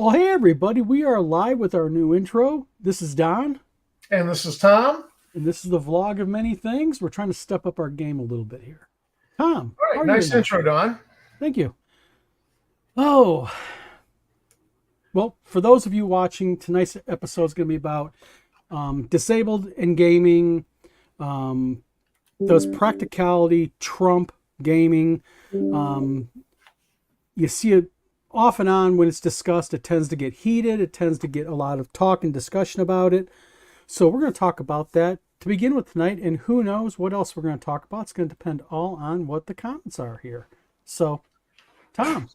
Well, hey everybody, we are live with our new intro. This is Don, And this is Tom. and this is the vlog of many things. We're trying to step up our game a little bit here. Tom, All how right, are you nice tonight? intro, Don. Thank you. Oh, well, for those of you watching, tonight's episode is going to be about disabled and gaming. Does practicality trump gaming? You see it off and on when it's discussed. It tends to get heated. It tends to get a lot of talk and discussion about it. So we're going to talk about that to begin with tonight. And who knows what else we're going to talk about. It's going to depend all on what the comments are here. So, Tom.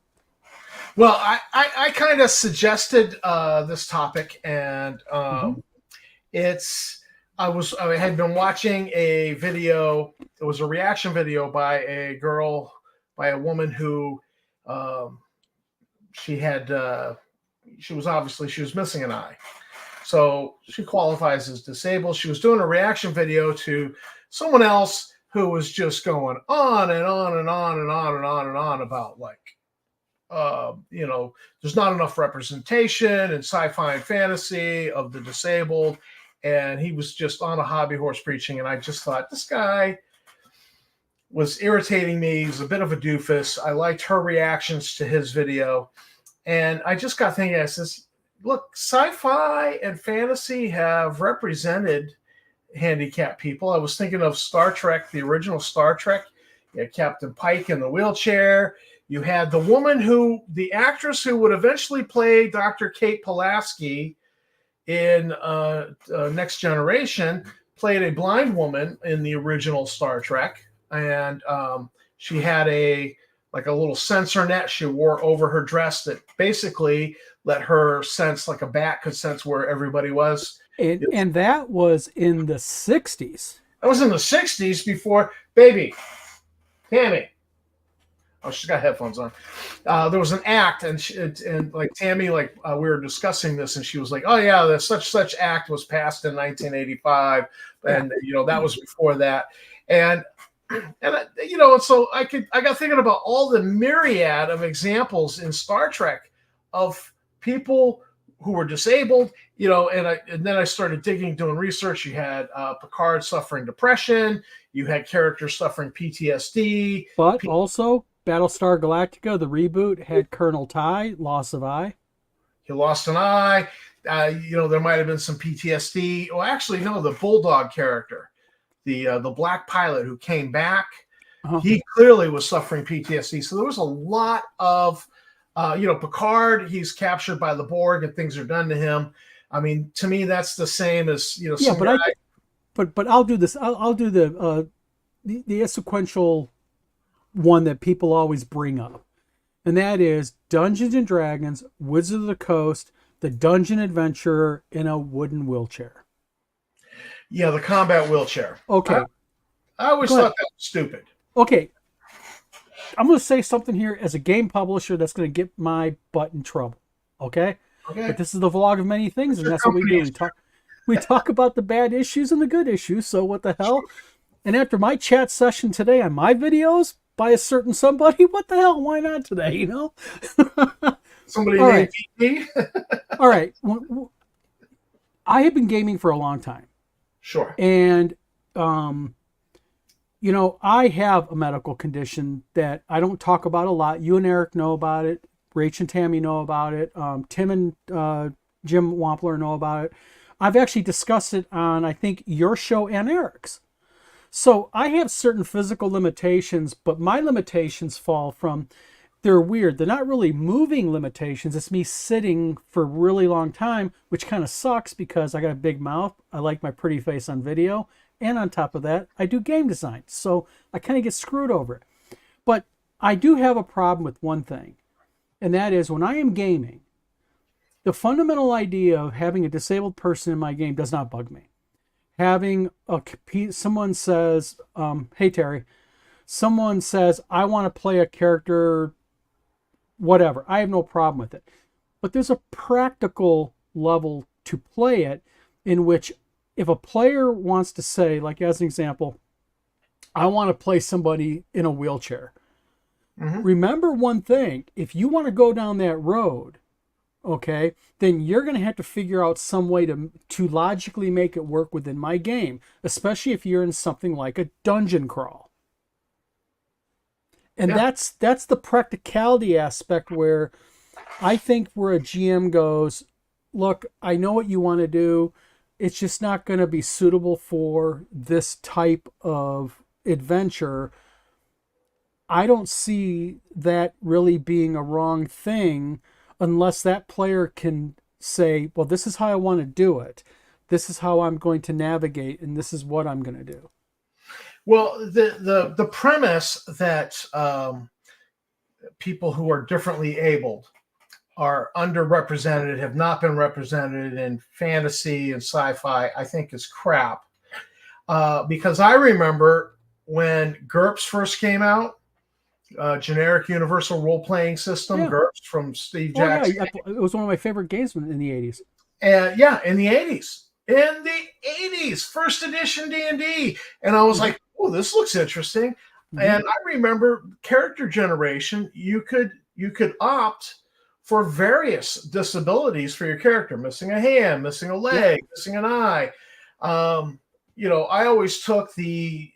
Well, I kind of suggested this topic, and I had been watching a video. It was a reaction video by a woman who she was missing an eye. So she qualifies as disabled. She was doing a reaction video to someone else who was just going on and on and on and on and on and on about there's not enough representation in sci-fi and fantasy of the disabled. And he was just on a hobby horse preaching. And I just thought, this guy was irritating me. He's a bit of a doofus. I liked her reactions to his video. And I just got thinking, I says, look, sci-fi and fantasy have represented handicapped people. I was thinking of Star Trek, the original Star Trek. You had Captain Pike in the wheelchair. You had the actress who would eventually play Dr. Kate Pulaski in Next Generation, played a blind woman in the original Star Trek. And she had a little sensor net she wore over her dress that basically let her sense, like a bat could sense, where everybody was. And that was in the 60s. That was in the 60s before, baby, Tammy. Oh, she's got headphones on. There was an act, and Tammy, we were discussing this, and she was like, "Oh yeah, the such act was passed in 1985, and that was before that." And so I got thinking about all the myriad of examples in Star Trek of people who were disabled, and then I started doing research. You had Picard suffering depression. You had characters suffering PTSD. But also, Battlestar Galactica, the reboot, had Colonel Ty, loss of eye. He lost an eye. There might have been some PTSD. Well, actually, no, the Bulldog character, the black pilot who came back, he clearly was suffering PTSD. So there was a lot of, Picard, he's captured by the Borg and things are done to him. I mean, to me, that's the same as, Yeah, but I'll do this. I'll do the sequential one that people always bring up, and that is Dungeons and Dragons, Wizards of the Coast, the dungeon adventurer in a wooden wheelchair. Yeah, the combat wheelchair. Okay. I always thought that was stupid. Okay. I'm going to say something here as a game publisher that's going to get my butt in trouble. Okay? But this is the vlog of many things, and that's what we do. We talk about the bad issues and the good issues, so what the hell? And after my chat session today on my videos by a certain somebody, what the hell? Why not today, Somebody named PT? All right. I have been gaming for a long time. Sure. And, I have a medical condition that I don't talk about a lot. You and Eric know about it. Rach and Tammy know about it. Tim and Jim Wampler know about it. I've actually discussed it on, I think, your show and Eric's. So I have certain physical limitations, but my limitations fall from, they're weird. They're not really moving limitations. It's me sitting for a really long time, which kind of sucks because I got a big mouth. I like my pretty face on video. And on top of that, I do game design. So I kind of get screwed over it. But I do have a problem with one thing. And that is when I am gaming, the fundamental idea of having a disabled person in my game does not bug me. Having someone says, hey Terry, someone says, I want to play a character, whatever. I have no problem with it. But there's a practical level to play it in which if a player wants to say, like as an example, I want to play somebody in a wheelchair. Remember one thing, if you want to go down that road, okay, then you're going to have to figure out some way to logically make it work within my game, especially if you're in something like a dungeon crawl. And Yeah. that's the practicality aspect where I think where a GM goes, look, I know what you want to do. It's just not going to be suitable for this type of adventure. I don't see that really being a wrong thing unless that player can say, well, this is how I want to do it. This is how I'm going to navigate, and this is what I'm going to do. Well, the premise that people who are differently abled are underrepresented, have not been represented in fantasy and sci-fi, I think is crap. Because I remember when GURPS first came out, generic universal role-playing system, Yeah. GURPS from Steve Oh, yeah. Jackson. It was one of my favorite games in the 80s. And yeah, in the 80s. In the 80s, first edition D&D. And I was Mm-hmm. like, oh, this looks interesting. Mm-hmm. And I remember character generation, you could opt for various disabilities for your character, missing a hand, missing a Yep. leg, missing an eye. Um, I always took the,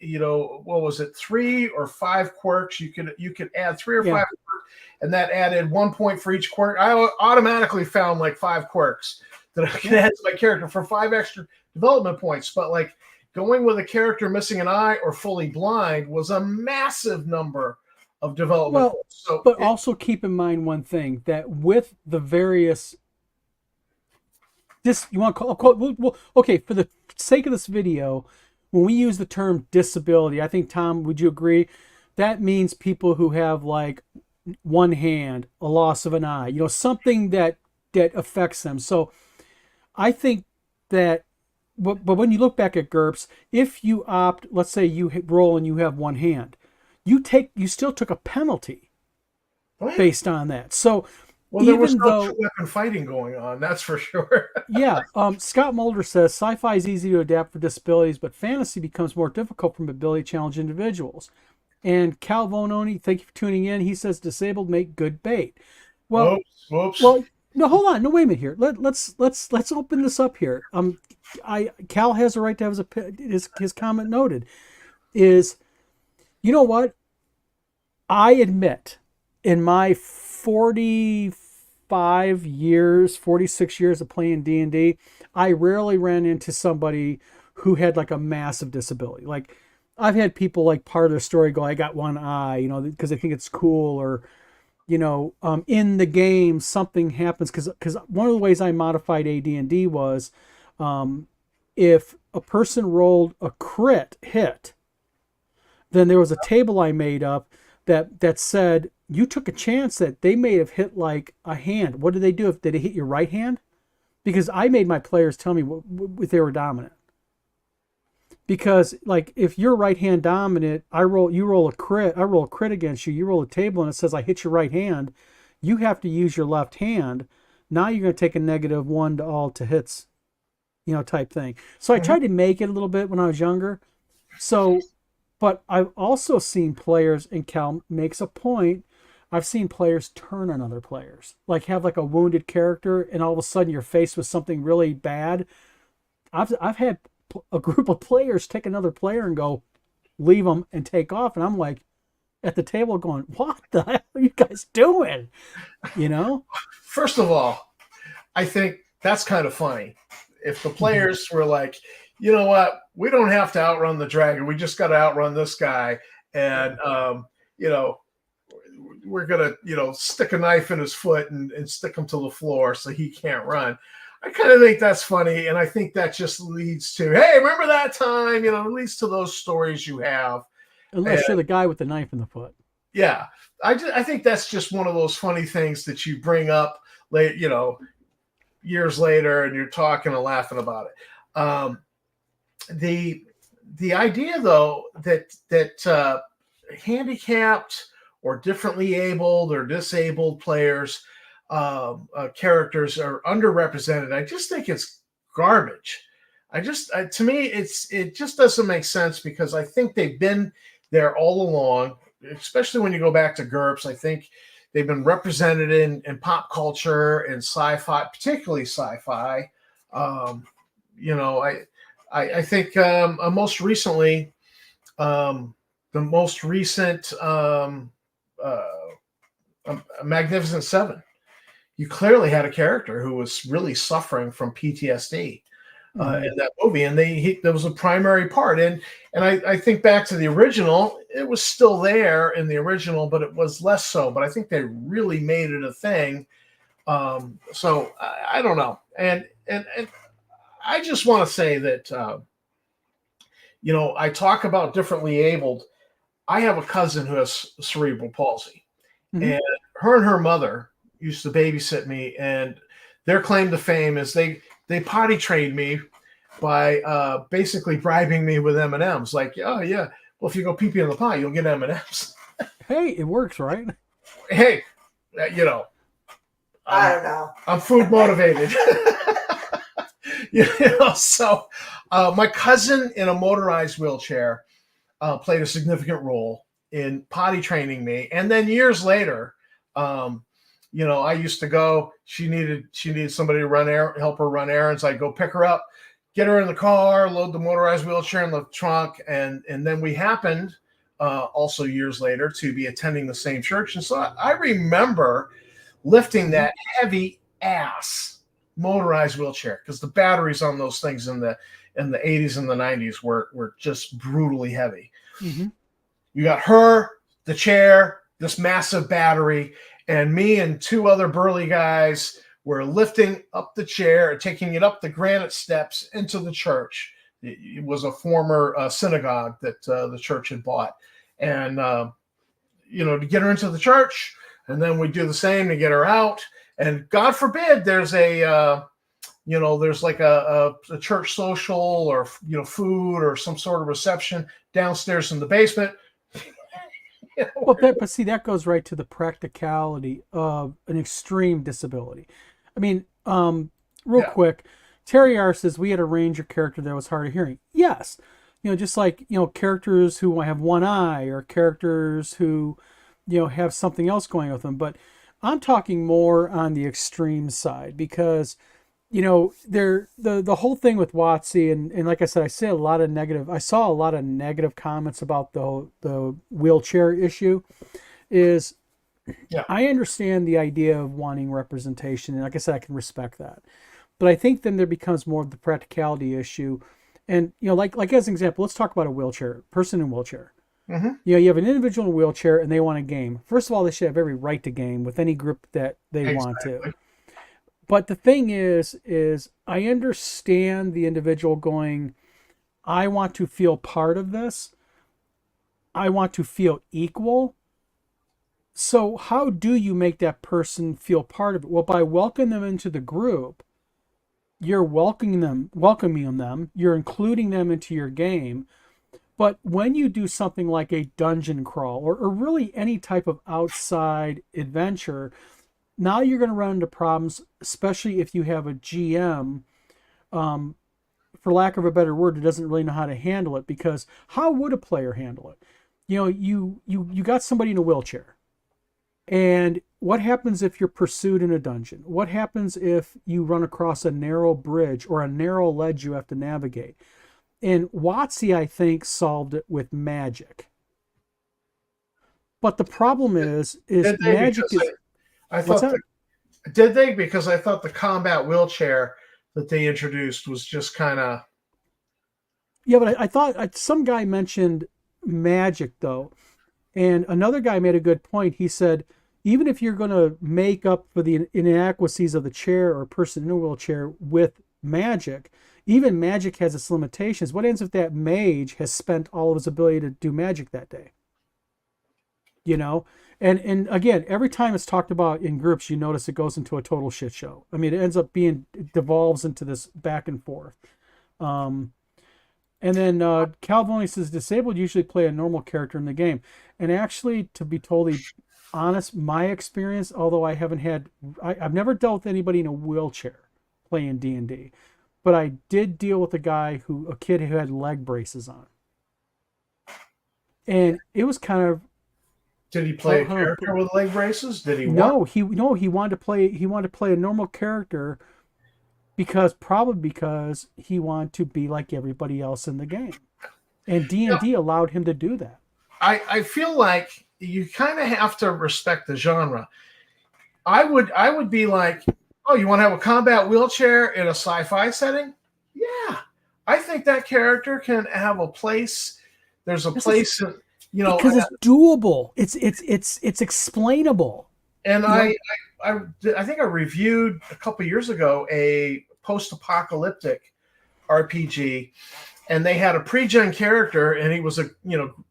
what was it, 3 or 5 quirks. You could add 3 or 5 Yeah. quirks, and that added 1 point for each quirk. I automatically found like 5 quirks that I could Yeah. add to my character for 5 extra development points. But like going with a character missing an eye or fully blind was a massive number of development Well, points. So but also keep in mind one thing that with the various this you want to call okay, for the sake of this video, when we use the term disability, I think, Tom, would you agree that means people who have like one hand, a loss of an eye, something that affects them. So I think that, but when you look back at GURPS, if you opt, let's say you roll and you have one hand, you still took a penalty oh, yeah. based on that. So Well, there was even no though, two-weapon fighting going on, that's for sure. yeah, Scott Mulder says sci-fi is easy to adapt for disabilities, but fantasy becomes more difficult for mobility challenged individuals. And Cal Vononi, thank you for tuning in. He says disabled make good bait. Well, Whoops, whoops. well, no, hold on, no, wait a minute here. Let's open this up here. Cal has a right to have his comment noted. Is, you know what? I admit, in my 45 years, 46 years of playing D&D, I rarely ran into somebody who had like a massive disability. Like, I've had people like part of their story go, I got one eye, because they think it's cool, or in the game something happens, because one of the ways I modified AD&D was, if a person rolled a crit hit, then there was a table I made up that said you took a chance that they may have hit like a hand. What did they do? Did they hit your right hand? Because I made my players tell me if they were dominant. Because like if you're right hand dominant, you roll a crit, I roll a crit against you, you roll a table and it says I hit your right hand, you have to use your left hand. Now you're going to take a -1 to all to hits, type thing. So I tried to make it a little bit when I was younger. So, but I've also seen players, and Cal makes a point, I've seen players turn on other players, like have like a wounded character, and all of a sudden you're faced with something really bad. I've had a group of players take another player and go leave them and take off, and I'm like at the table going, what the hell are you guys doing? First of all, I think that's kind of funny. If the players were like, you know what, we don't have to outrun the dragon, we just got to outrun this guy, and we're gonna stick a knife in his foot and stick him to the floor so he can't run. I kind of think that's funny, and I think that just leads to, hey, remember that time? It leads to those stories you have. Unless you're the guy with the knife in the foot. Yeah, I think that's just one of those funny things that you bring up late, years later, and you're talking and laughing about it. The idea, though, that handicapped or differently abled or disabled players, characters are underrepresented, I just think it's garbage. To me, it just doesn't make sense, because I think they've been there all along. Especially when you go back to GURPS, I think they've been represented in pop culture and sci-fi, particularly sci-fi. Um, you know, I think most recently, the most recent uh, Magnificent Seven, you clearly had a character who was really suffering from PTSD Mm-hmm. in that movie, and there was a primary part. And I think back to the original, it was still there in the original, but it was less so. But I think they really made it a thing. So I don't know, and I just want to say that I talk about differently abled. I have a cousin who has cerebral palsy, Mm-hmm. and her mother used to babysit me, and their claim to fame is they potty trained me by basically bribing me with M&Ms. Like, oh yeah, well if you go pee pee in the pot, you'll get M&Ms. Hey, it works, right? Hey, you know, I I'm don't know. I'm food motivated. So my cousin in a motorized wheelchair played a significant role in potty training me. And then years later, I used to go. She needed somebody to help her run errands. I'd go pick her up, get her in the car, load the motorized wheelchair in the trunk, and then we happened also years later to be attending the same church. And so I remember lifting Mm-hmm. that heavy ass motorized wheelchair because the batteries on those things in the 80s and the 90s were just brutally heavy. Mm-hmm. You got her, the chair, this massive battery, and me and two other burly guys were lifting up the chair and taking it up the granite steps into the church. It was a former synagogue that the church had bought. And, to get her into the church, and then we do the same to get her out. And God forbid there's there's like a church social or, food or some sort of reception downstairs in the basement. Well, but see, that goes right to the practicality of an extreme disability. I mean, real Yeah. quick, Terry R says we had a ranger character that was hard of hearing. Yes, just like characters who have one eye or characters who have something else going with them. But I'm talking more on the extreme side because the whole thing with Watsy and like I said, I saw a lot of negative comments about the wheelchair issue. Is Yeah. I understand the idea of wanting representation, and like I said, I can respect that. But I think then there becomes more of the practicality issue. And like as an example, let's talk about a person in wheelchair. Mm-hmm. You have an individual in a wheelchair and they want to game. First of all, they should have every right to game with any group that they want to. Exactly. But the thing is I understand the individual going, I want to feel part of this. I want to feel equal. So how do you make that person feel part of it? Well, by welcoming them into the group, you're welcoming them, you're including them into your game. But when you do something like a dungeon crawl or really any type of outside adventure, now you're going to run into problems, especially if you have a GM, for lack of a better word, who doesn't really know how to handle it. Because how would a player handle it? You got somebody in a wheelchair, and what happens if you're pursued in a dungeon? What happens if you run across a narrow bridge or a narrow ledge you have to navigate? And Watsy, I think, solved it with magic. But the problem is Did they? magic Because is I what's thought that? did they? Because I thought the combat wheelchair that they introduced was just kind of. Yeah, but I thought some guy mentioned magic though, and another guy made a good point. He said, even if you're going to make up for the inadequacies of the chair or person in a wheelchair with magic, even magic has its limitations. What ends if that mage has spent all of his ability to do magic that day? And again, every time it's talked about in groups, you notice it goes into a total shit show. I mean, it devolves into this back and forth. Um, and then Calvoni says disabled usually play a normal character in the game. And actually, to be totally honest, my experience, although I've never dealt with anybody in a wheelchair playing D&D, but I did deal with a kid who had leg braces on, and it was kind of Did he play a Hold on. character with leg braces? Did he want? He wanted to play a normal character because he wanted to be like everybody else in the game. And D&D allowed him to do that. I feel like you kind of have to respect the genre. I would be like, oh, you want to have a combat wheelchair in a sci-fi setting? Yeah, I think that character can have a place. There's a place, because it's doable. It's explainable. And I think I reviewed a couple years ago a post-apocalyptic RPG, and they had a pre-gen character, and he was a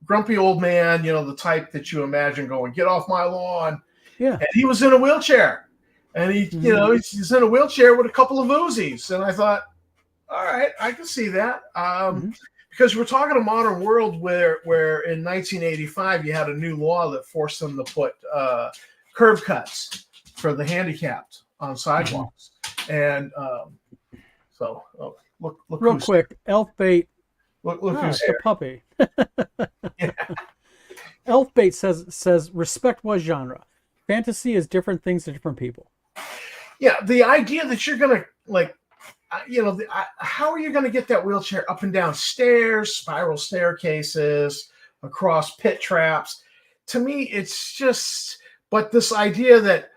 grumpy old man, the type that you imagine going, "Get off my lawn." Yeah. And he was in a wheelchair, and he's in a wheelchair with a couple of Uzis, and I thought, all right, I can see that. Because we're talking a modern world where in 1985 you had a new law that forced them to put curb cuts for the handicapped on sidewalks, and look real quick, Elfbait. Look who's here. The puppy. Yeah. Elfbait says respect what genre. Fantasy is different things to different people. Yeah, the idea that you're gonna how are you going to get that wheelchair up and down stairs, spiral staircases, across pit traps? To me, it's just, but this idea that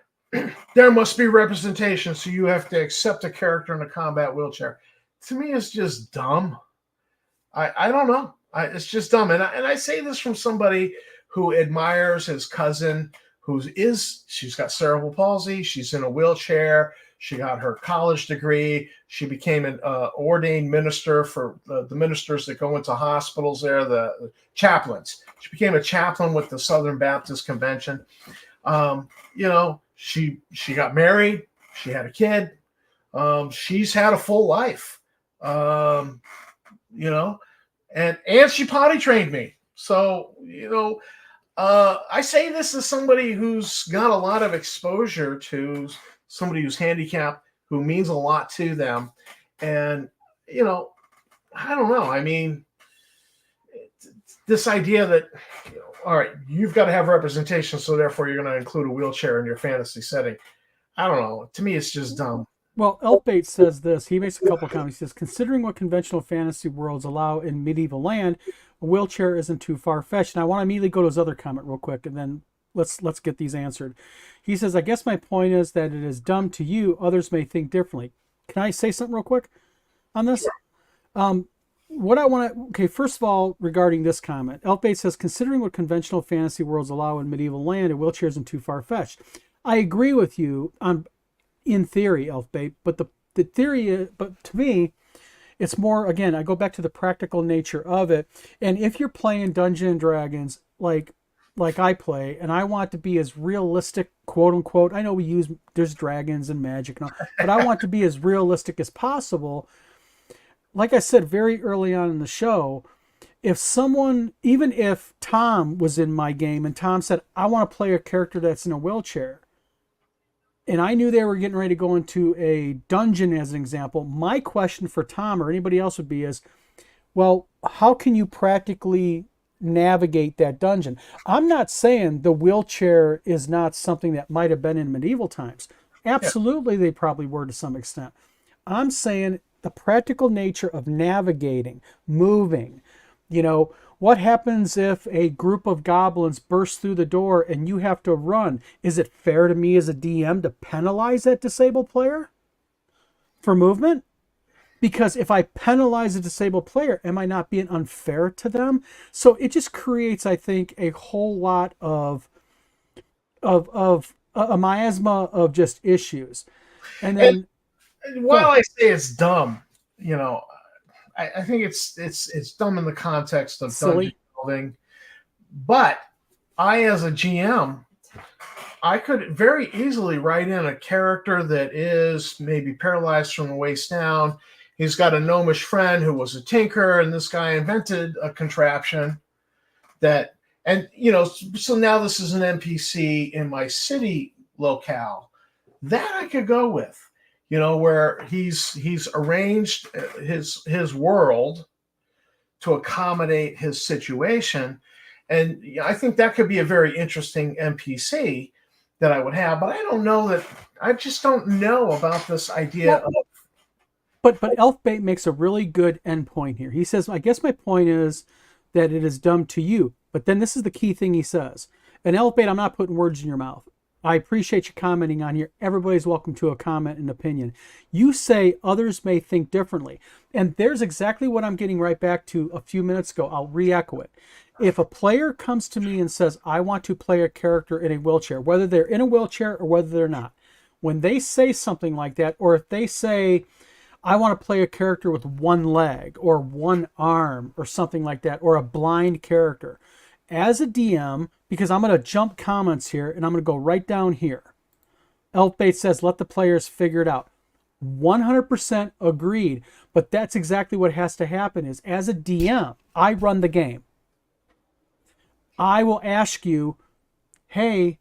there must be representation, so you have to accept a character in a combat wheelchair, to me is just dumb. I don't know. It's just dumb. And I say this from somebody who admires his cousin, she's got cerebral palsy. She's in a wheelchair. She got her college degree. She became an ordained minister for the ministers that go into hospitals there, the chaplains. She became a chaplain with the Southern Baptist Convention. She got married. She had a kid. She's had a full life, and she potty trained me. So, I say this as somebody who's got a lot of exposure to somebody who's handicapped, who means a lot to them. And, I don't know. I mean, this idea that, all right, you've got to have representation, so therefore you're going to include a wheelchair in your fantasy setting. I don't know. To me, it's just dumb. Well, Elfbait says this. He makes a couple comments. He says, considering what conventional fantasy worlds allow in medieval land, a wheelchair isn't too far-fetched. And I want to immediately go to his other comment real quick, and then let's get these answered. He says, I guess my point is that it is dumb to you. Others may think differently. Can I say something real quick on this? Sure. Okay, first of all, regarding this comment, Elfbait says, considering what conventional fantasy worlds allow in medieval land, a wheelchair isn't too far-fetched. I agree with you in theory, Elfbait, but the theory is, but to me, it's more, again, I go back to the practical nature of it. And if you're playing Dungeons and Dragons like I play, and I want to be as realistic, quote unquote, I know there's dragons and magic and all, but I want to be as realistic as possible. Like I said very early on in the show, if someone, even if Tom was in my game and Tom said, I want to play a character that's in a wheelchair, and I knew they were getting ready to go into a dungeon as an example, my question for Tom or anybody else would be well, how can you practically navigate that dungeon? I'm not saying the wheelchair is not something that might have been in medieval times. Absolutely, yeah. They probably were to some extent. I'm saying the practical nature of navigating, moving, what happens if a group of goblins burst through the door and you have to run? Is it fair to me as a DM to penalize that disabled player for movement? Because if I penalize a disabled player, am I not being unfair to them? So it just creates, I think, a whole lot of a miasma of just issues. And then, while I say it's dumb, I think it's dumb in the context of dungeon building. But I, as a GM, I could very easily write in a character that is maybe paralyzed from the waist down. He's got a gnomish friend who was a tinker, and this guy invented a contraption so now this is an NPC in my city locale. That I could go with. Where he's arranged his world to accommodate his situation, And I think that could be a very interesting NPC that I would have, but I don't know that. I just don't know about this idea Well, of. but Elfbait makes a really good endpoint here. He says, I guess my point is that it is dumb to you. But then this is the key thing he says. And Elfbait, I'm not putting words in your mouth. I appreciate you commenting on here. Everybody's welcome to a comment and opinion. You say others may think differently. And there's exactly what I'm getting right back to a few minutes ago. I'll re-echo it. If a player comes to me and says, I want to play a character in a wheelchair, whether they're in a wheelchair or whether they're not, when they say something like that, or if they say, I want to play a character with one leg or one arm or something like that, or a blind character, as a DM, because I'm going to jump comments here and I'm going to go right down here. Elfbait says, let the players figure it out. 100% agreed. But that's exactly what has to happen is, as a DM, I run the game. I will ask you, hey,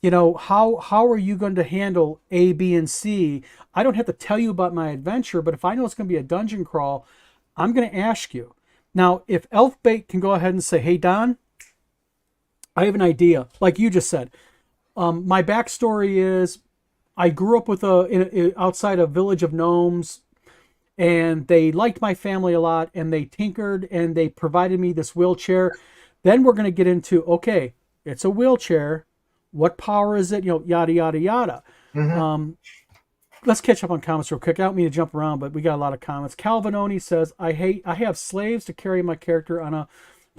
how are you going to handle A, B, and C? I don't have to tell you about my adventure, but if I know it's going to be a dungeon crawl, I'm going to ask you. Now, if Elfbait can go ahead and say, hey, Don, I have an idea, like you just said. My backstory is I grew up with outside a village of gnomes, and they liked my family a lot, and they tinkered, and they provided me this wheelchair. Then we're going to get into, okay, it's a wheelchair. What power is it? Yada, yada, yada. Mm-hmm. Let's catch up on comments real quick. I don't mean to jump around, but we got a lot of comments. Calvinoni says, I have slaves to carry my character on a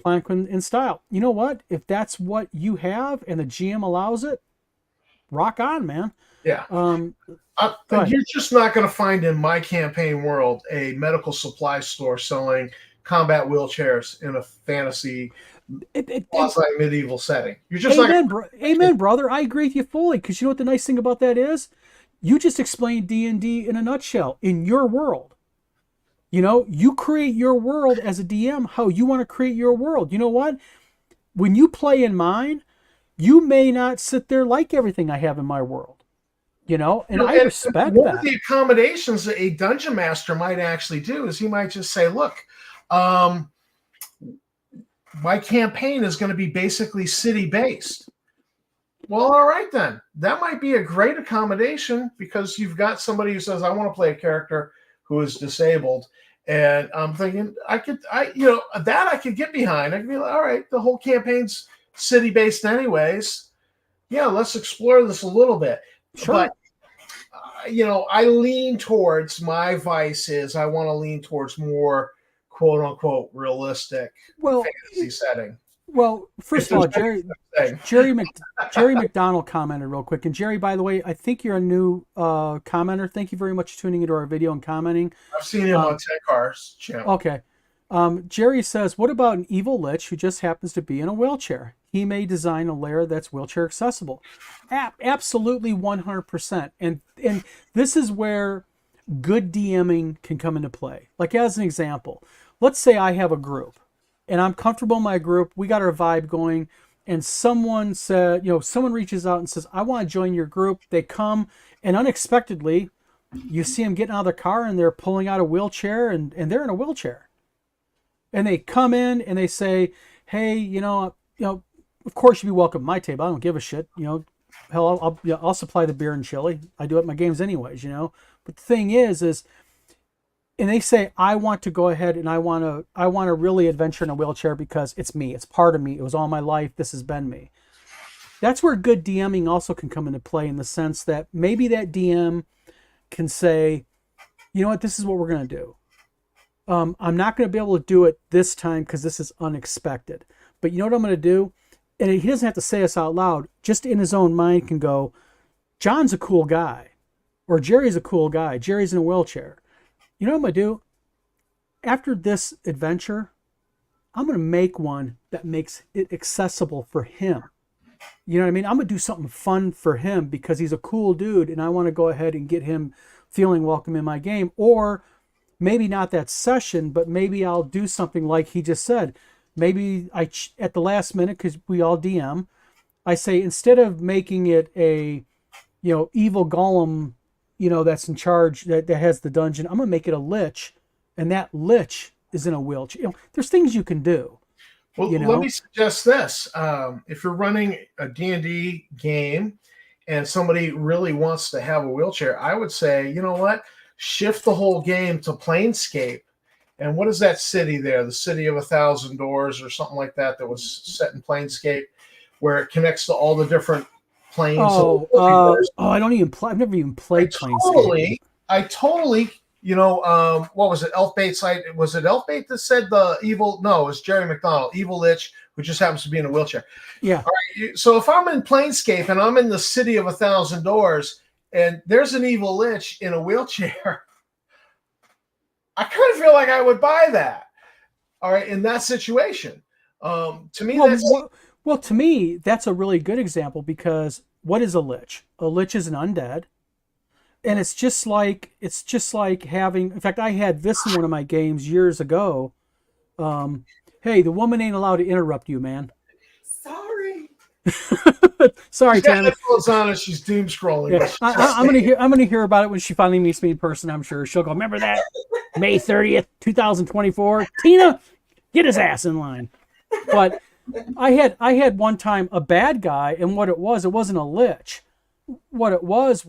planquin in style. You know what? If that's what you have and the GM allows it, rock on, man. Yeah. You're just not going to find in my campaign world a medical supply store selling combat wheelchairs in a fantasy quasi-medieval setting. You're just Amen, brother. I agree with you fully, because you know what the nice thing about that is? You just explained D&D in a nutshell, in your world. You create your world as a DM how you want to create your world. You know what? When you play in mine, you may not sit there like everything I have in my world. And I respect one that. One of the accommodations that a dungeon master might actually do is he might just say, look, my campaign is going to be basically city-based. Well, all right then. That might be a great accommodation, because you've got somebody who says, I want to play a character who is disabled. And I'm thinking I could get behind. I could be like, all right, the whole campaign's city-based anyways. Yeah, let's explore this a little bit. Sure. But, I lean towards, my vice is I want to lean towards more quote unquote realistic fantasy setting. Well, first of all, Jerry McDonald commented real quick. And Jerry, by the way, I think you're a new commenter. Thank you very much for tuning into our video and commenting. I've seen him on Tenkar's channel. Okay. Jerry says, what about an evil lich who just happens to be in a wheelchair? He may design a lair that's wheelchair accessible. Absolutely 100%. And this is where good DMing can come into play. Like, as an example, let's say I have a group and I'm comfortable in my group. We got our vibe going, and someone reaches out and says, I want to join your group. They come, and unexpectedly, you see them getting out of their car and they're pulling out a wheelchair, and they're in a wheelchair. And they come in and they say, hey, of course you'd be welcome at my table. I don't give a shit. Hell, I'll supply the beer and chili. I do it at my games anyways, But the thing is, and they say, I want to go ahead and I want to really adventure in a wheelchair because it's me. It's part of me. It was all my life. This has been me. That's where good DMing also can come into play, in the sense that maybe that DM can say, you know what, this is what we're going to do. I'm not going to be able to do it this time because this is unexpected. But you know what I'm going to do? And he doesn't have to say this out loud. Just in his own mind can go, John's a cool guy. Or Jerry's a cool guy. Jerry's in a wheelchair. You know what I'm going to do? After this adventure, I'm going to make one that makes it accessible for him. You know what I mean? I'm going to do something fun for him because he's a cool dude, and I want to go ahead and get him feeling welcome in my game. Or maybe not that session, but maybe I'll do something like he just said. Maybe at the last minute, because we all DM, I say, instead of making it a, evil golem, that's in charge, that has the dungeon, I'm going to make it a lich, and that lich is in a wheelchair. There's things you can do. Well, you let me know? suggest this. If you're running a D&D game and somebody really wants to have a wheelchair, I would say, you know what? Shift the whole game to Planescape. And what is that city there? The City of 1,000 Doors or something like that that was set in Planescape, where it connects to all the different planes of the multiverse. I don't even play. I've never even I played Planescape. totally, I totally, what was it? Elfbait's site? Was it Elfbait that said the evil? No, it was Jerry McDonald, Evil Lich, who just happens to be in a wheelchair. Yeah. All right. So if I'm in Planescape and I'm in the City of 1,000 Doors and there's an Evil Lich in a wheelchair, I kind of feel like I would buy that. All right, in that situation. To me, Well, to me, that's a really good example because what is a lich? A lich is an undead, and it's just like having. In fact, I had this in one of my games years ago. Hey, the woman ain't allowed to interrupt you, man. sorry. Sorry, She's got Tammy. headphones on and she's doom scrolling. Yeah, But she's I'm gonna hear. I'm gonna hear about it when she finally meets me in person. I'm sure she'll go. Remember that May 30th, 2024. Tina, get his ass in line. But I had one time a bad guy, and what it wasn't a lich. What it was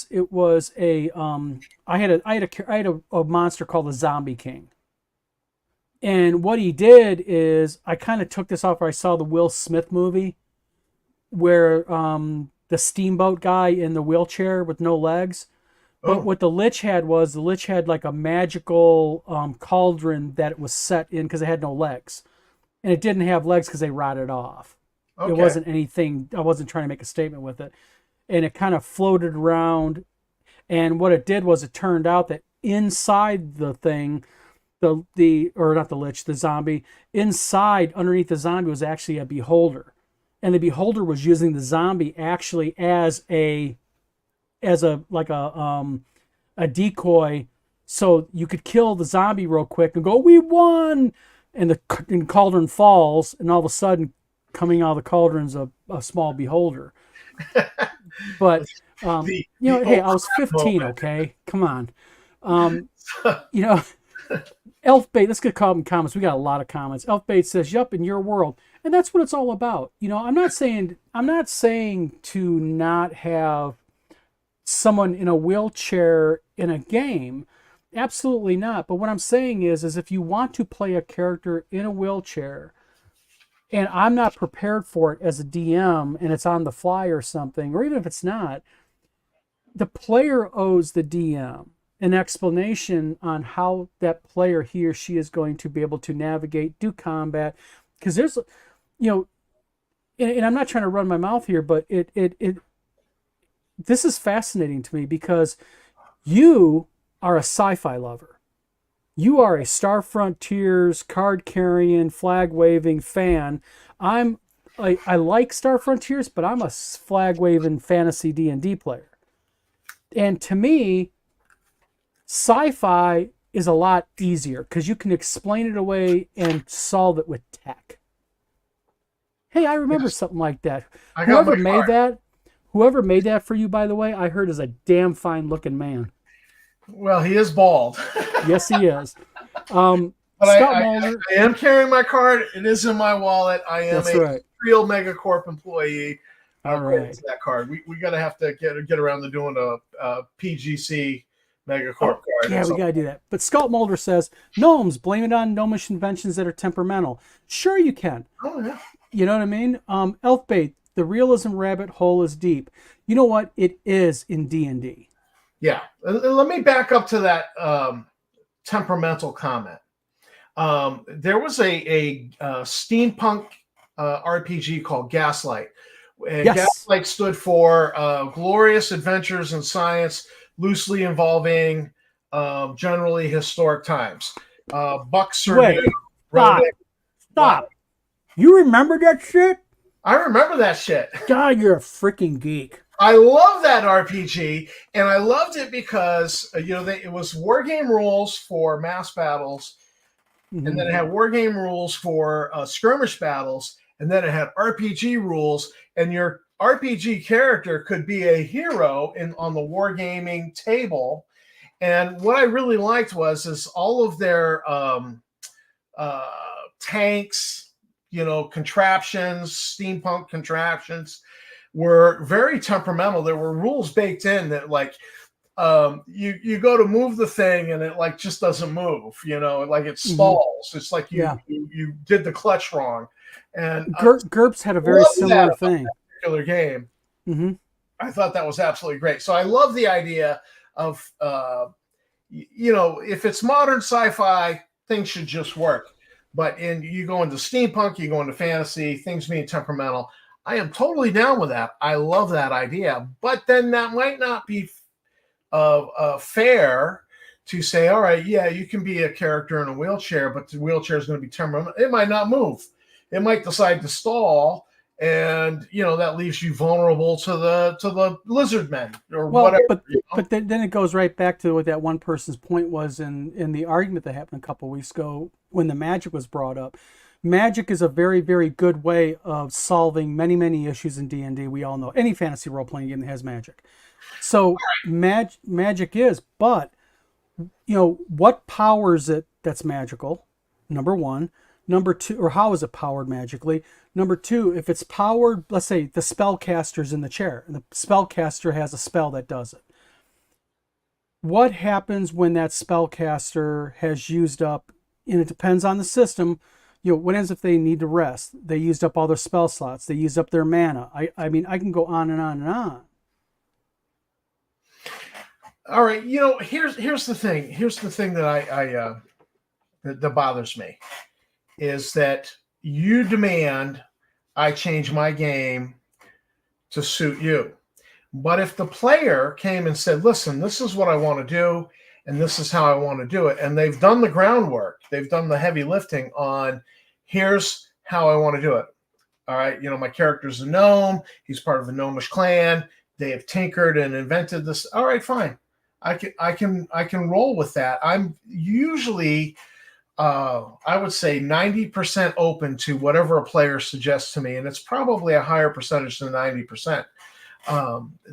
it was a I had a monster called the Zombie King. And what he did is I kind of took this off where I saw the Will Smith movie where the steamboat guy in the wheelchair with no legs. But what the lich had was the lich had like a magical cauldron that it was set in because it had no legs, and it didn't have legs because they rotted off. okay. It wasn't anything. I wasn't trying to make a statement with it, and it kind of floated around. And what it did was it turned out that inside the thing, the or not the lich, the zombie inside underneath the zombie was actually a beholder, and the beholder was using the zombie actually as a like a decoy, so you could kill the zombie real quick and go, "We won!" And the cauldron falls, and all of a sudden, coming out of the cauldron's a small beholder. But hey, I was 15. Moment. Okay, come on. You know, Elfbait. Let's get caught in comments. We got a lot of comments. Elfbait says, "Yup, in your world," and that's what it's all about. I'm not saying to not have someone in a wheelchair in a game. Absolutely not. But what I'm saying is if you want to play a character in a wheelchair and I'm not prepared for it as a DM and it's on the fly or something, or even if it's not, the player owes the DM an explanation on how that player, he or she, is going to be able to navigate, do combat. Because there's, and I'm not trying to run my mouth here, but this is fascinating to me because you are a sci-fi lover. You are a Star Frontiers card carrying, flag waving fan. I like Star Frontiers, but I'm a flag waving fantasy D&D player. And to me, sci-fi is a lot easier because you can explain it away and solve it with tech. Hey, I remember something like that. Whoever made that for you, by the way, I heard is a damn fine looking man. Well, he is bald. Yes, he is. But I am carrying my card. It is in my wallet. I am real Megacorp employee. All right. That card. We gotta have to get around to doing a PGC Megacorp card. Yeah, we gotta do that. But Scott Mulder says, gnomes, blame it on gnomish inventions that are temperamental. Sure you can. Oh yeah. You know what I mean? Elfbait, the realism rabbit hole is deep. You know what? It is in D&D. Yeah. Let me back up to that temperamental comment. There was a steampunk RPG called Gaslight. And Yes. Gaslight stood for glorious adventures in science, loosely involving generally historic times. Buck Serdue. Stop. You remember that shit? I remember that shit. God, you're a freaking geek. I love that RPG, and I loved it because it was war game rules for mass battles, and then it had war game rules for skirmish battles, and then it had RPG rules, and your RPG character could be a hero on the wargaming table. And what I really liked was all of their tanks, contraptions, steampunk contraptions, were very temperamental. There were rules baked in that, like, you go to move the thing and it like just doesn't move, like it stalls. It's like you did the clutch wrong. And GURPS had a very similar thing. Particular game. Mm-hmm. I thought that was absolutely great. So I love the idea of, if it's modern sci-fi, things should just work. But you go into steampunk, you go into fantasy, things being temperamental. I am totally down with that. I love that idea. But then that might not be fair to say, all right, yeah, you can be a character in a wheelchair, but the wheelchair is going to be temperamental. It might not move. It might decide to stall, and that leaves you vulnerable to the lizard men or whatever. But then it goes right back to what that one person's point was in the argument that happened a couple of weeks ago when the magic was brought up. Magic is a very, very good way of solving many, many issues in D&D. We all know any fantasy role-playing game that has magic. So magic is, but what powers it that's magical? Number one. Number two, or how is it powered magically? Number two, if it's powered, let's say the spellcaster's in the chair and the spellcaster has a spell that does it. What happens when that spellcaster has used up, and it depends on the system, what ends if they need to rest? They used up all their spell slots. They used up their mana. I mean, I can go on and on and on. All right, here's the thing. Here's the thing that that bothers me, is that you demand I change my game to suit you. But if the player came and said, listen, this is what I want to do, and this is how I want to do it, and they've done the groundwork, they've done the heavy lifting on, here's how I want to do it. All right, my character's a gnome. He's part of the gnomish clan. They have tinkered and invented this. All right, fine. I can roll with that. I'm usually, I would say 90% open to whatever a player suggests to me, and it's probably a higher percentage than 90%.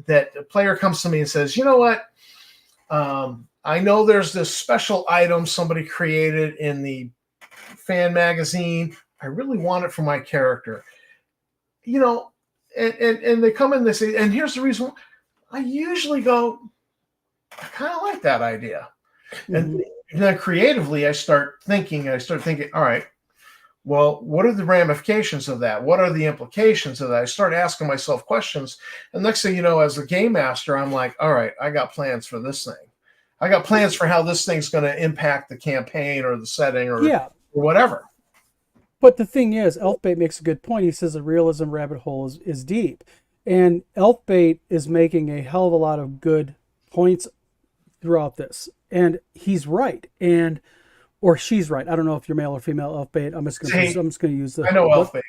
That a player comes to me and says, you know what? I know there's this special item somebody created in the fan magazine. I really want it for my character. And they come in, they say, and here's the reason. I usually go, I kind of like that idea. Mm-hmm. And then creatively, I start thinking, all right, well, what are the ramifications of that? What are the implications of that? I start asking myself questions. And next thing you know, as a game master, I'm like, all right, I got plans for this thing. I got plans for how this thing's going to impact the campaign or the setting or whatever. But the thing is, Elfbait makes a good point. He says the realism rabbit hole is deep. And Elfbait is making a hell of a lot of good points throughout this. And he's right. Or she's right. I don't know if you're male or female, Elfbait. I'm just going to use the... I know Elfbait.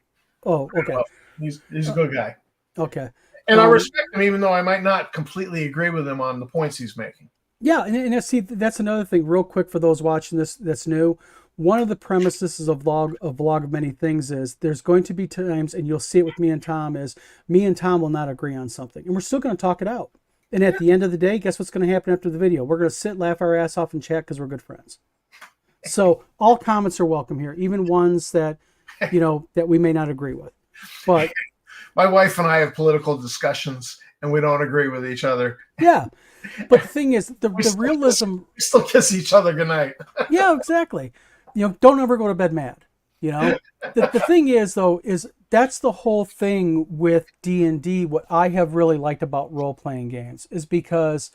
Oh, okay. He's a good guy. Okay. And I respect him, even though I might not completely agree with him on the points he's making. Yeah, and see, that's another thing, real quick for those watching this that's new. One of the premises of vlog of many things is there's going to be times, and you'll see it with me and Tom, is me and Tom will not agree on something. And we're still going to talk it out. And at the end of the day, guess what's going to happen after the video? We're going to sit, laugh our ass off, and chat because we're good friends. So all comments are welcome here, even ones that, that we may not agree with. But my wife and I have political discussions, and we don't agree with each other. Yeah. But the thing is, the realism... We still kiss each other goodnight. Yeah, exactly. Don't ever go to bed mad. The thing is, though, is that's the whole thing with D&D. What I have really liked about role-playing games is because,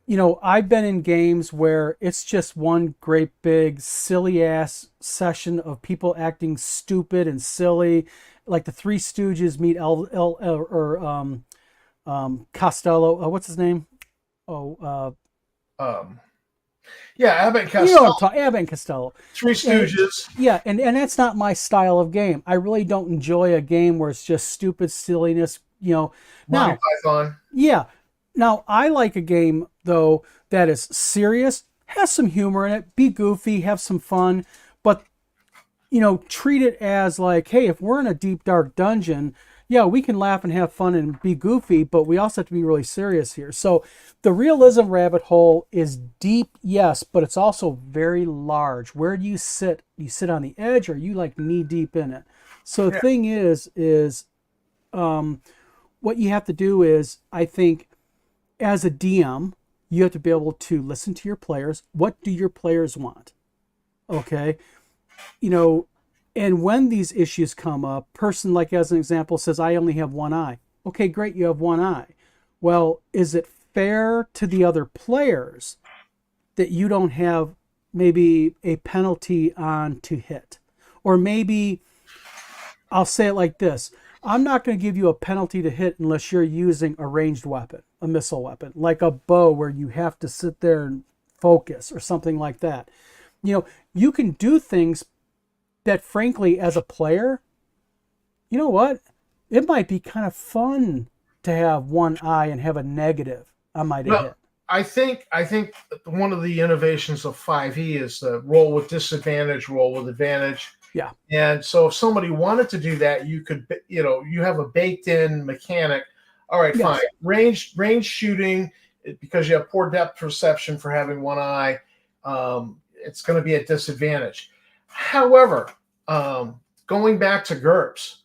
I've been in games where it's just one great big silly-ass session of people acting stupid and silly, like the Three Stooges meet Costello. What's his name? Yeah, Abbott and Costello. Abbott and Costello. Three Stooges. And that's not my style of game. I really don't enjoy a game where it's just stupid silliness. Monty Python. Yeah. Now I like a game though that is serious, has some humor in it, be goofy, have some fun, but treat it as like, hey, if we're in a deep dark dungeon, yeah, we can laugh and have fun and be goofy, but we also have to be really serious here. So the realism rabbit hole is deep, yes, but it's also very large. Where do you sit? You sit on the edge, or are you like knee deep in it? So the Yeah. thing is um, what you have to do is, I think, as a DM, you have to be able to listen to your players. What do your players want? Okay, you know, and when these issues come up, person like as an example says, I only have one eye. Okay, great, you have one eye. Well, is it fair to the other players that you don't have maybe a penalty on to hit? Or maybe I'll say it like this: I'm not going to give you a penalty to hit unless you're using a ranged weapon, a missile weapon, like a bow where you have to sit there and focus or something like that. You can do things that, frankly, as a player, you know what? It might be kind of fun to have one eye and have a negative I might have Well, hit. I think one of the innovations of 5e is the roll with disadvantage, roll with advantage. Yeah. And so if somebody wanted to do that, you could, you have a baked in mechanic. All right, fine. Yes. Range shooting, because you have poor depth perception for having one eye, it's going to be at disadvantage. However, going back to GURPS,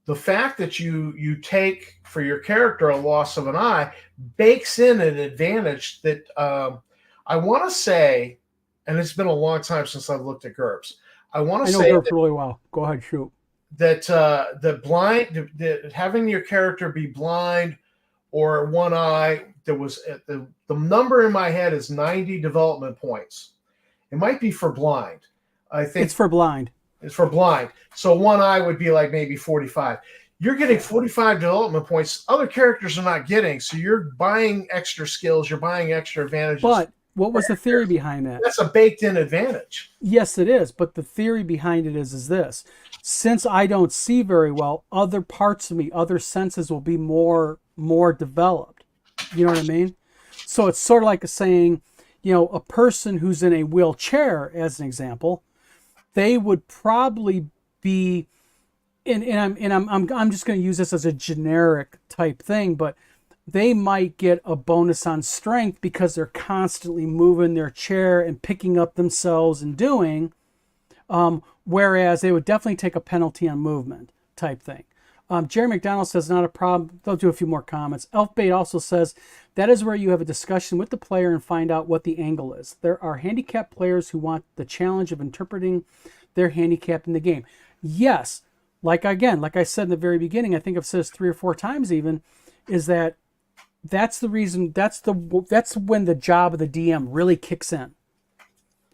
the fact that you take for your character a loss of an eye bakes in an advantage that I want to say, and it's been a long time since I've looked at GURPS. I want to I know say GURPS really well. Go ahead, shoot. that that having your character be blind or one eye, there was the number in my head is 90 development points. It might be for blind. I It's think for blind. it's for blind. So one eye would be like maybe 45. You're getting 45 development points. Other characters are not getting. So you're buying extra skills. You're buying extra advantages. But what was the theory behind that? That's a baked in advantage. Yes, it is. But the theory behind it is this: since I don't see very well, other parts of me, other senses will be more developed. You know what I mean? So it's sort of like saying, a person who's in a wheelchair, as an example, they would probably be, I'm just going to use this as a generic type thing, but they might get a bonus on strength because they're constantly moving their chair and picking up themselves and doing, whereas they would definitely take a penalty on movement type thing. Jerry McDonald says, not a problem. They'll do a few more comments. Elfbait also says, that is where you have a discussion with the player and find out what the angle is. There are handicapped players who want the challenge of interpreting their handicap in the game. Yes, like I said in the very beginning, I think I've said this 3 or 4 times even, is that's the reason, that's when the job of the DM really kicks in.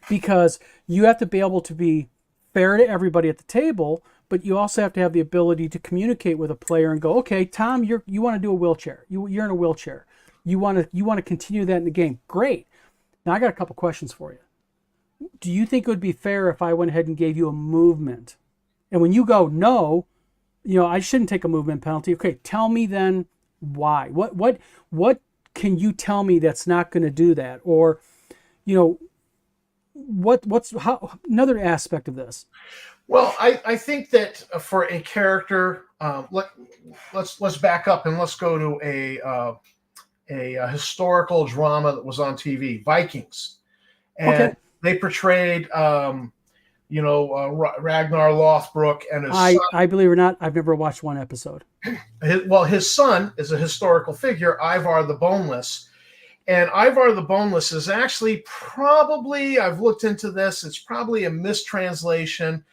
Because you have to be able to be fair to everybody at the table, but you also have to have the ability to communicate with a player and go, okay, Tom, you want to do a wheelchair. You're in a wheelchair. You want to continue that in the game. Great. Now I got a couple questions for you. Do you think it would be fair if I went ahead and gave you a movement? And when you go, no, I shouldn't take a movement penalty. Okay, tell me then why. What can you tell me that's not going to do that? Or, what's another aspect of this? Well, I think that for a character, let's back up and let's go to a historical drama that was on TV, Vikings, and Okay. they portrayed Ragnar Lothbrok and his son. I believe it or not, I've never watched one episode. His son is a historical figure, Ivar the Boneless. And Ivar the Boneless is actually probably, I've looked into this, it's probably a mistranslation.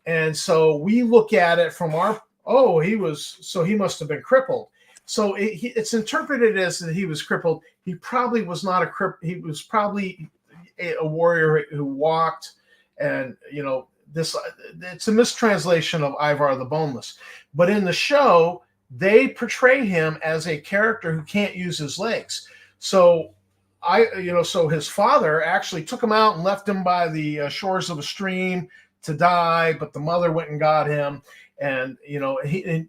And so we look at it from he must have been crippled. So it's interpreted as that he was crippled. He probably was not a cripple. He was probably a warrior who walked, and it's a mistranslation of Ivar the Boneless. But in the show, they portray him as a character who can't use his legs. So so his father actually took him out and left him by the shores of a stream to die, but the mother went and got him, and he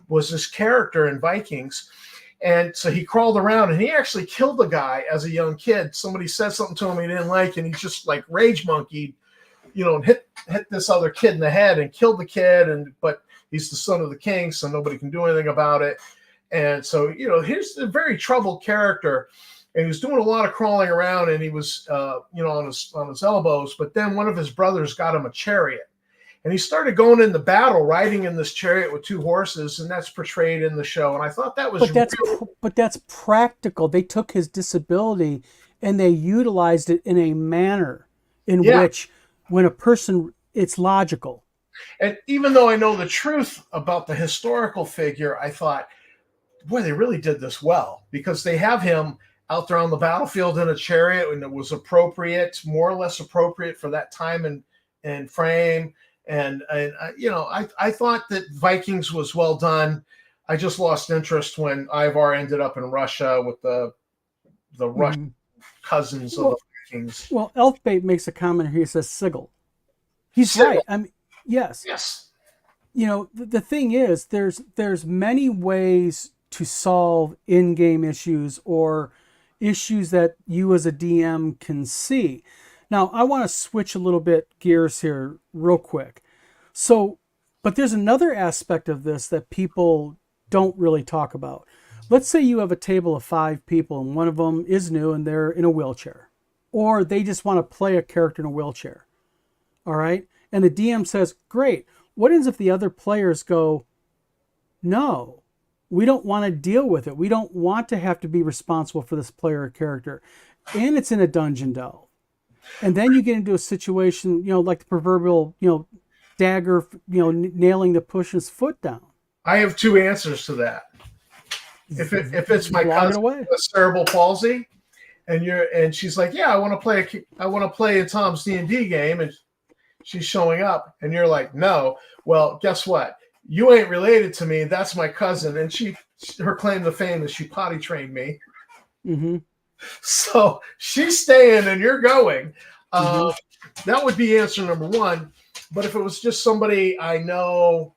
was this character in Vikings, and so he crawled around and he actually killed the guy as a young kid. Somebody said something to him he didn't like, and he just like rage monkeyed, and hit this other kid in the head and killed the kid, but he's the son of the king, so nobody can do anything about it. And so here's a very troubled character. And he was doing a lot of crawling around, and he was, on his elbows. But then one of his brothers got him a chariot, And he started going into battle, riding in this chariot with two horses, and that's portrayed in the show. And I thought that was really, But that's practical. They took his disability and they utilized it in a manner in yeah. which, when a person, it's logical. And even though I know the truth about the historical figure, I thought, boy, they really did this well, because they have him out there on the battlefield in a chariot, and it was appropriate, more or less appropriate for that time and frame. And I thought that Vikings was well done. I just lost interest when Ivar ended up in Russia with the Russian cousins of the Vikings. Well, Elfbait makes a comment here. He says Sigil. He's Sigil. right. I mean, yes. Yes. The thing is, there's many ways to solve in-game issues or issues that you as a DM can see. Now, I want to switch a little bit gears here real quick. So, but there's another aspect of this that people don't really talk about. Let's say you have a table of 5 people and one of them is new and they're in a wheelchair, or they just want to play a character in a wheelchair. All right. And the DM says, great. What ends if the other players go, no, we don't want to deal with it. We don't want to have to be responsible for this player or character. And it's in a dungeon delve. And then you get into a situation, like the proverbial, dagger, nailing the person's foot down. I have 2 answers to that. If it's my cousin with cerebral palsy, and she's like, yeah, I want to play a Tom's D&D game, and she's showing up, and you're like, no. Well, guess what? You ain't related to me. That's my cousin, and her claim to fame is she potty trained me. Mm-hmm. So she's staying, and you're going. That would be answer number 1. But if it was just somebody I know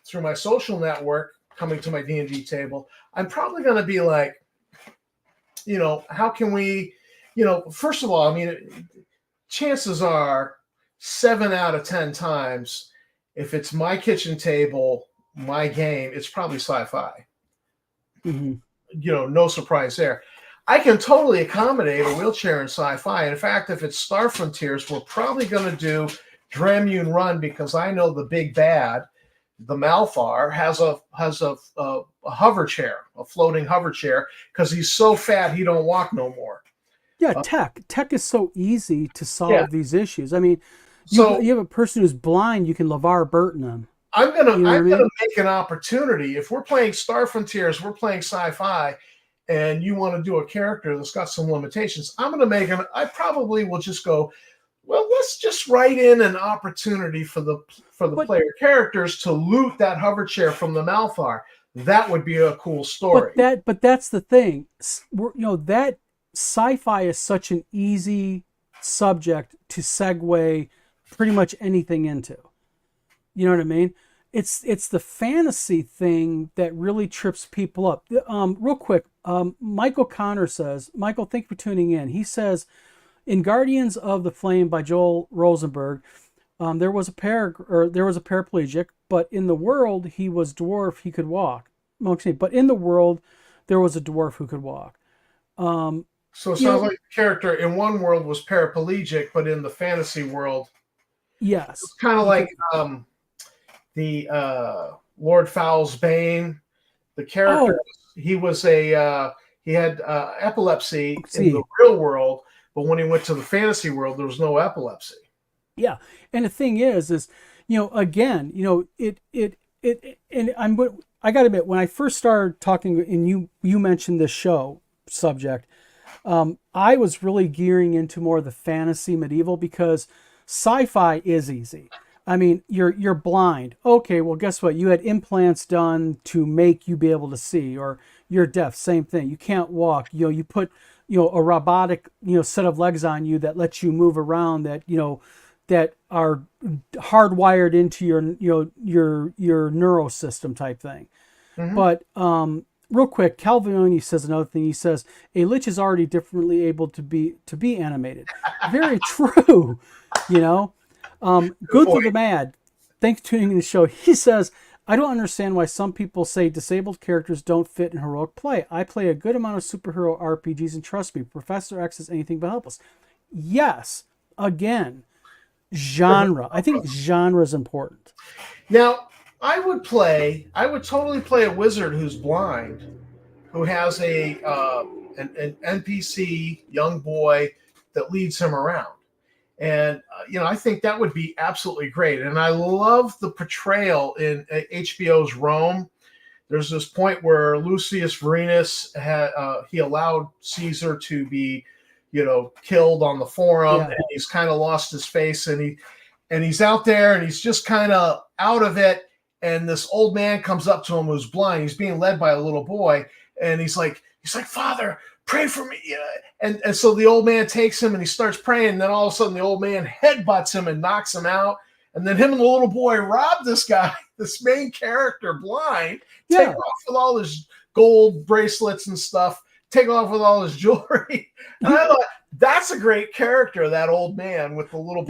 through my social network coming to my D&D table, I'm probably going to be like, how can we, first of all, I mean, chances are 7 out of 10 times, if it's my kitchen table, my game, it's probably sci-fi. Mm-hmm. No surprise there. I can totally accommodate a wheelchair in sci-fi. In fact, if it's Star Frontiers, we're probably going to do Dramune Run, because I know the big bad, the Malthar, has a hover chair, a floating hover chair, because he's so fat he don't walk no more. Yeah, tech is so easy to solve these issues. I mean, you have a person who's blind, you can LeVar Burton them. I'm gonna make an opportunity. If we're playing Star Frontiers, we're playing sci-fi, and you want to do a character that's got some limitations, I probably will just go, well, let's just write in an opportunity for the player characters to loot that hover chair from the Malthar. That would be a cool story. But that's the thing. That sci-fi is such an easy subject to segue pretty much anything into. You know what I mean? It's the fantasy thing that really trips people up. Real quick, Michael Connor says, Michael, thank you for tuning in. He says, in Guardians of the Flame by Joel Rosenberg, there was a paraplegic, but in the world he was dwarf. He could walk. But in the world there was a dwarf who could walk. So it sounds like the character in one world was paraplegic, but in the fantasy world, yes, it's kind of like the Lord Fowl's Bane. The character, he had epilepsy in the real world. But when he went to the fantasy world, there was no epilepsy. Yeah, and the thing is, again, I got to admit, when I first started talking, and you mentioned this show subject, I was really gearing into more of the fantasy medieval, because sci-fi is easy. I mean, you're blind. Okay, well, guess what? You had implants done to make you be able to see, or you're deaf. Same thing. You can't walk. You put a robotic, set of legs on you that lets you move around, that, that are hardwired into your neuro system type thing. Mm-hmm. But real quick, Calvioni says another thing. He says a lich is already differently able to be animated. Very true. Good for the Mad. Thanks for tuning in the show. He says, I don't understand why some people say disabled characters don't fit in heroic play. I play a good amount of superhero RPGs, and trust me, Professor X is anything but helpless. Yes, again, genre. I think genre is important. Now, I would totally play a wizard who's blind, who has an NPC young boy that leads him around. And I think that would be absolutely great. And I love the portrayal in HBO's Rome. There's this point where Lucius Vorenus he allowed Caesar to be, killed on the forum, Yeah. and he's kind of lost his face, and he's out there, and he's just kind of out of it. And this old man comes up to him who's blind. He's being led by a little boy, and he's like, Father, pray for me. And so the old man takes him and he starts praying. And then all of a sudden the old man headbutts him and knocks him out. And then him and the little boy rob this guy, this main character, blind, take off with all his gold bracelets and stuff, take off with all his jewelry. And I thought, that's a great character, that old man with the little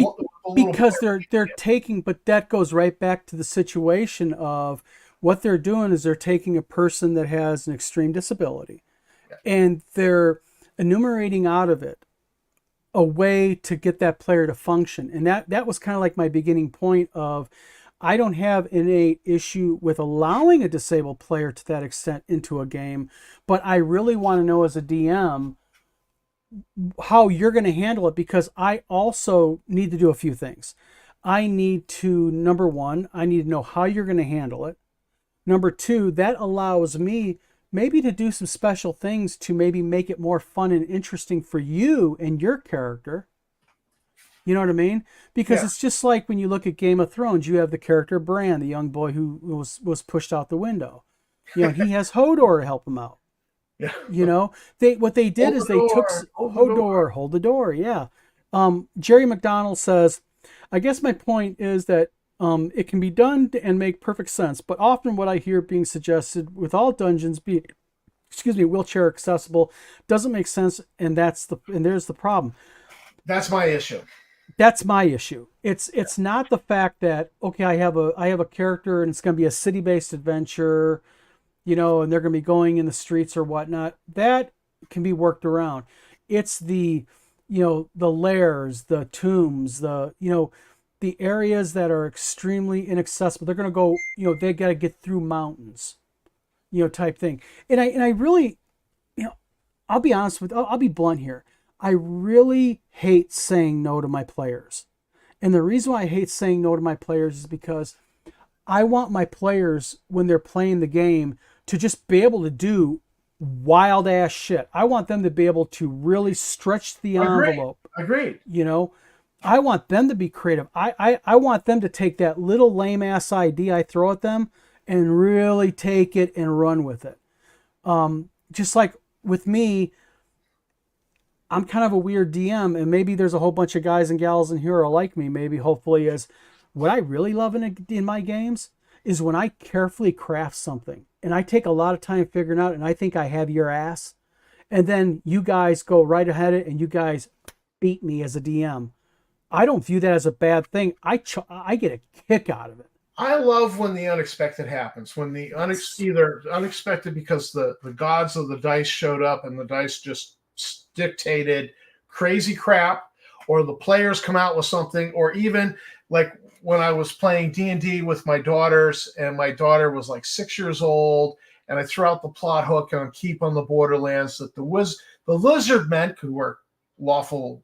because they're taking, but that goes right back to the situation of what they're doing is they're taking a person that has an extreme disability, and they're enumerating out of it a way to get that player to function. And that was kind of like my beginning point of, I don't have any issue with allowing a disabled player to that extent into a game, but I really want to know as a DM how you're going to handle it, because I also need to do a few things. I need to, number one, I need to know how you're going to handle it. Number two, that allows me maybe to do some special things to maybe make it more fun and interesting for you and your character. You know what I mean? Because it's just like when you look at Game of Thrones, you have the character Bran, the young boy who was pushed out the window. He has Hodor to help him out. Yeah. What they did is they took Hodor, hold the door. Yeah. Jerry McDonald says, I guess my point is that it can be done and make perfect sense, but often what I hear being suggested with all dungeons being, wheelchair accessible doesn't make sense, and there's the problem. That's my issue. That's my issue. It's not the fact that, okay, I have a character and it's going to be a city-based adventure, and they're going to be going in the streets or whatnot. That can be worked around. It's the lairs, the tombs, the areas that are extremely inaccessible. They're going to go, they got to get through mountains, type thing. And I really, I'll be honest with, I'll be blunt here. I really hate saying no to my players. And the reason why I hate saying no to my players is because I want my players, when they're playing the game, to just be able to do wild ass shit. I want them to be able to really stretch the envelope. Agreed. I want them to be creative. I want them to take that little lame ass idea I throw at them and really take it and run with it. Just like with me, I'm kind of a weird DM, and maybe there's a whole bunch of guys and gals in here who are like me. Maybe, hopefully, is what I really love in my games is when I carefully craft something and I take a lot of time figuring out, and I think I have your ass, and then you guys go right ahead and you guys beat me as a DM. I don't view that as a bad thing. I get a kick out of it. I love when the unexpected happens, when the either unexpected because the gods of the dice showed up and the dice just dictated crazy crap, or the players come out with something, or even like when I was playing D&D with my daughters, and my daughter was like 6 years old, and I threw out the plot hook on Keep on the Borderlands that the lizard men, who were lawful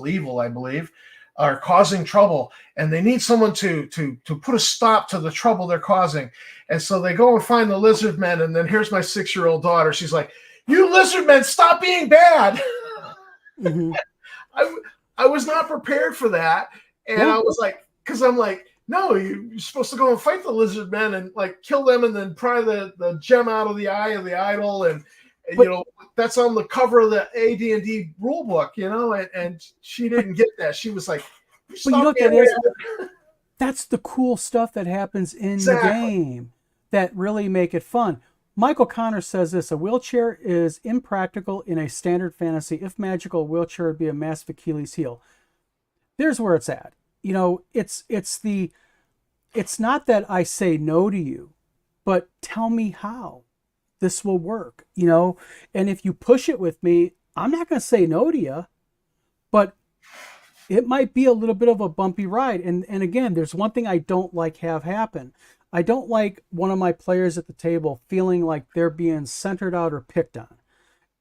evil, I believe, are causing trouble, and they need someone to put a stop to the trouble they're causing. And so they go and find the lizard men, and then here's my 6-year-old daughter. She's like, "You lizard men, stop being bad." Mm-hmm. I was not prepared for that, and I was like, because I'm like, no, you're supposed to go and fight the lizard men and like kill them, and then pry the gem out of the eye of the idol, and that's on the cover of the AD&D rule book, and she didn't get that. She was like, that's the cool stuff that happens in the game that really make it fun. Michael Connor says this: a wheelchair is impractical in a standard fantasy. If magical, a wheelchair would be a massive Achilles heel. There's where it's at. It's not that I say no to you, but tell me how this will work, and if you push it with me, I'm not going to say no to you, but it might be a little bit of a bumpy ride. And again, there's one thing I don't like have happen. I don't like one of my players at the table feeling like they're being centered out or picked on.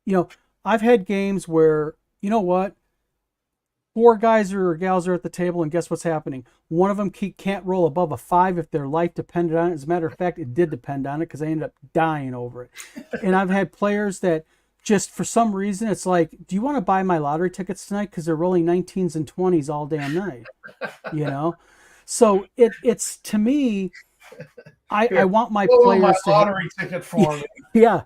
You know, I've had games where, you know what, four guys or gals are at the table, and guess what's happening? One of them can't roll above a 5 if their life depended on it. As a matter of fact, it did depend on it because I ended up dying over it. And I've had players that just for some reason, it's like, do you want to buy my lottery tickets tonight? Because they're rolling 19s and 20s all damn night, you know? So it's to me, I Here, want my pull my players to lottery ticket for me. yeah,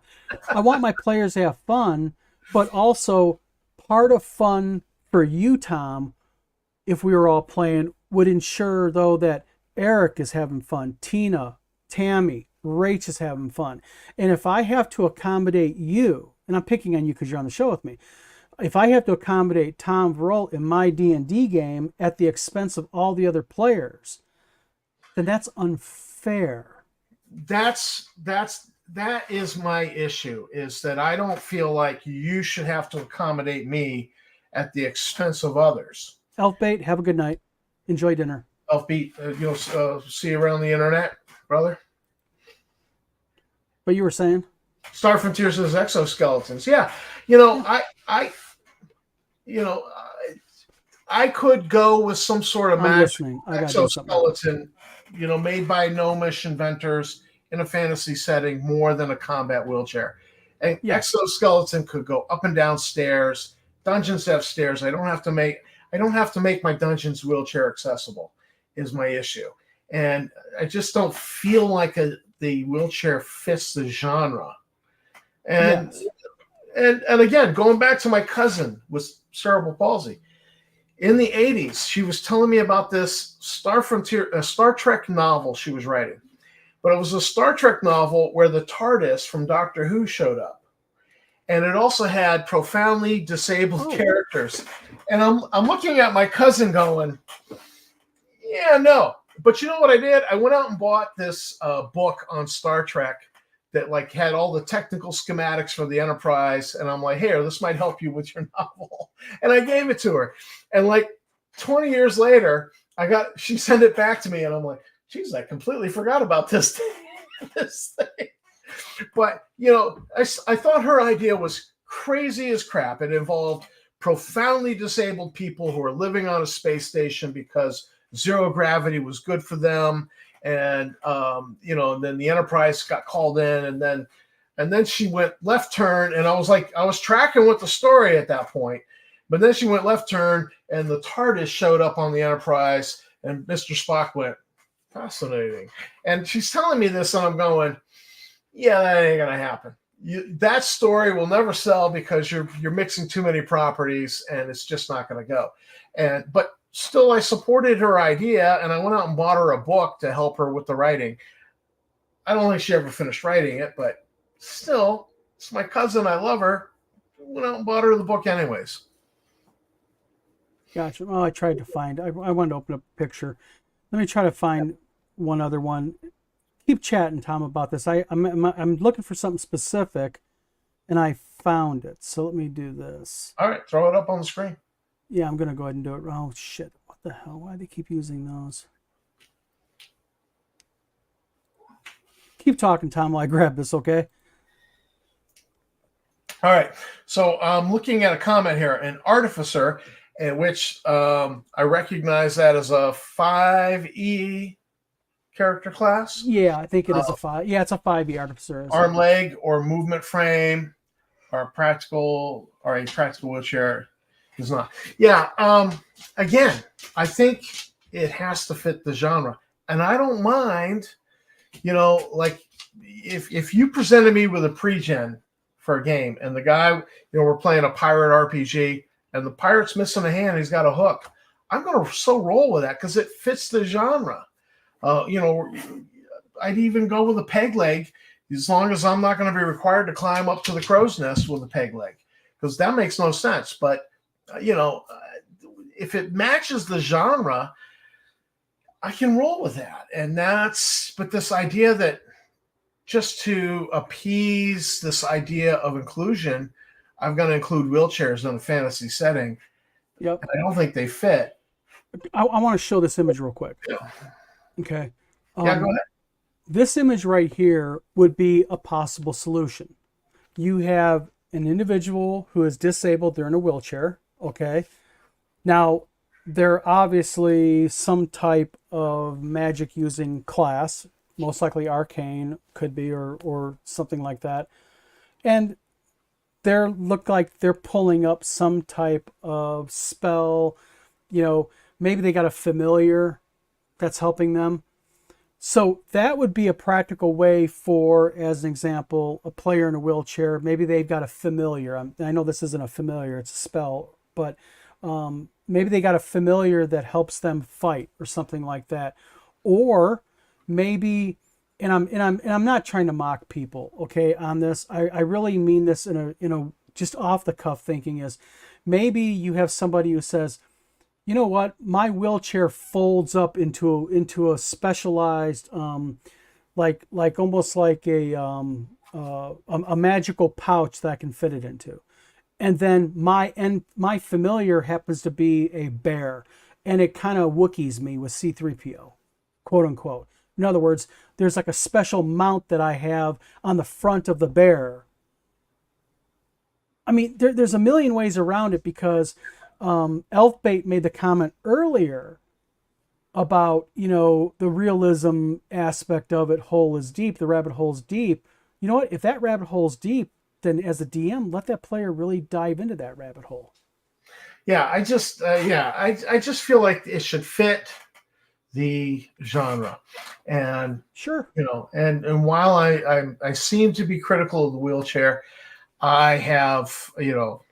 I want my players to have fun, but also part of fun for you, Tom, if we were all playing, would ensure though that Eric is having fun, Tina, Tammy, Rach is having fun. And if I have to accommodate you, and I'm picking on you because you're on the show with me, if I have to accommodate Tom Verrell in my D&D game at the expense of all the other players, then that's unfair. That is my issue, is that I don't feel like you should have to accommodate me at the expense of others. Elfbait, have a good night. Enjoy dinner. Beat, see you around the internet, brother. What you were saying? Star Frontiers is exoskeletons. Yeah, you know, I could go with some sort of magic exoskeleton, made by gnomish inventors in a fantasy setting more than a combat wheelchair. An exoskeleton could go up and down stairs. Dungeons have stairs. I don't have to make my dungeons wheelchair accessible, is my issue. And I just don't feel like the wheelchair fits the genre. And again, going back to my cousin with cerebral palsy, in the 80s, she was telling me about this Star Trek novel she was writing. But it was a Star Trek novel where the TARDIS from Doctor Who showed up. And it also had profoundly disabled characters. And I'm looking at my cousin going, yeah, no. But you know what I did? I went out and bought this book on Star Trek that like had all the technical schematics for the Enterprise. And I'm like, here, this might help you with your novel. And I gave it to her. And like 20 years later, she sent it back to me. And I'm like, geez, I completely forgot about this thing. But, I thought her idea was crazy as crap. It involved profoundly disabled people who are living on a space station because zero gravity was good for them. And, and then the Enterprise got called in, and then she went left turn. And I was tracking with the story at that point. But then she went left turn, and the TARDIS showed up on the Enterprise, and Mr. Spock went, fascinating. And she's telling me this, and I'm going, yeah, that ain't gonna happen. That story will never sell because you're mixing too many properties, and it's just not gonna go. But still, I supported her idea, and I went out and bought her a book to help her with the writing. I don't think she ever finished writing it, but still, it's my cousin. I love her. Went out and bought her the book anyways. Gotcha. Well, I tried to find. I wanted to open up a picture. Let me try to find one other one. Keep chatting, Tom, about this. I'm looking for something specific, and I found it. So let me do this. All right, throw it up on the screen. Yeah, I'm gonna go ahead and do it. Oh shit! What the hell? Why do they keep using those? Keep talking, Tom, while I grab this. Okay. All right. So I'm looking at a comment here, an artificer, in which I recognize that as a 5E character class. Yeah, I think it is a 5. Yeah, it's a 5E artificer. Arm, leg, or movement frame, or a practical wheelchair is not. Yeah. Again, I think it has to fit the genre, and I don't mind. Like if you presented me with a pre-gen for a game, and the guy, we're playing a pirate RPG, and the pirate's missing a hand, he's got a hook, I'm going to so roll with that because it fits the genre. I'd even go with a peg leg as long as I'm not going to be required to climb up to the crow's nest with a peg leg, because that makes no sense. But, if it matches the genre, I can roll with that. But this idea that just to appease this idea of inclusion, I'm going to include wheelchairs in a fantasy setting. Yep. I don't think they fit. I want to show this image real quick. Yeah, Okay. yeah, go Um, ahead. this image right here would be a possible solution. You have an individual who is disabled, they're in a wheelchair. Okay. Now, they're obviously some type of magic using class, most likely arcane, could be, or something like that. And they look like they're pulling up some type of spell. You know, maybe they got a familiar that's helping them. So that would be a practical way for, as an example, a player in a wheelchair. Maybe they've got a familiar. I know this isn't a familiar; it's a spell, but maybe they got a familiar that helps them fight or something like that. Or maybe, and I'm not trying to mock people, okay, on this. I really mean this in a just off the cuff thinking is maybe you have somebody who says, you know what, my wheelchair folds up into a specialized like almost like a magical pouch that I can fit it into. And then my familiar happens to be a bear, and it kind of Wookiees me with C3PO, quote unquote. In other words, there's like a special mount that I have on the front of the bear. I mean, there's a million ways around it because Elfbait made the comment earlier about, the realism aspect of it. Hole is deep, the rabbit hole's deep. You know what? If that rabbit hole's deep, then as a DM, let that player really dive into that rabbit hole. Yeah, I just feel like it should fit the genre, and Sure. and while I seem to be critical of the wheelchair, I have because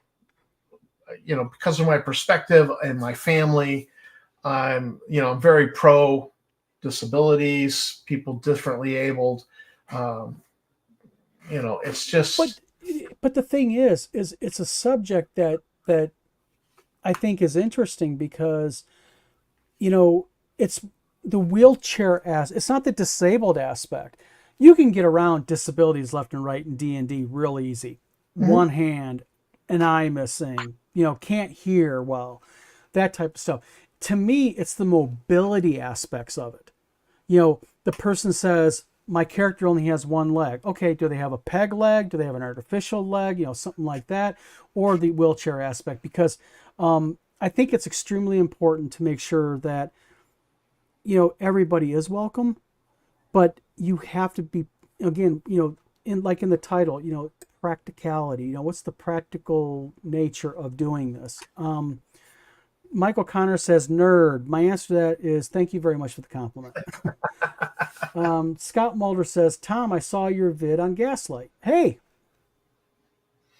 of my perspective and my family, I'm very pro disabilities, people differently abled. Um, it's But just but the thing is it's a subject that I think is interesting because it's the wheelchair as it's not the disabled aspect. You can get around disabilities left and right in D&D real easy. Mhm. One hand, an eye missing, can't hear well, that type of stuff. To me, it's the mobility aspects of it. The person says, my character only has one leg. Okay, do they have a peg leg? Do they have an artificial leg? Something like that, or the wheelchair aspect? Because I think it's extremely important to make sure that everybody is welcome, but you have to be, again, in the title, practicality. What's the practical nature of doing this? Michael Connor says nerd. My answer to that is thank you very much for the compliment. Scott Mulder says, Tom, I saw your vid on Gaslight. Hey,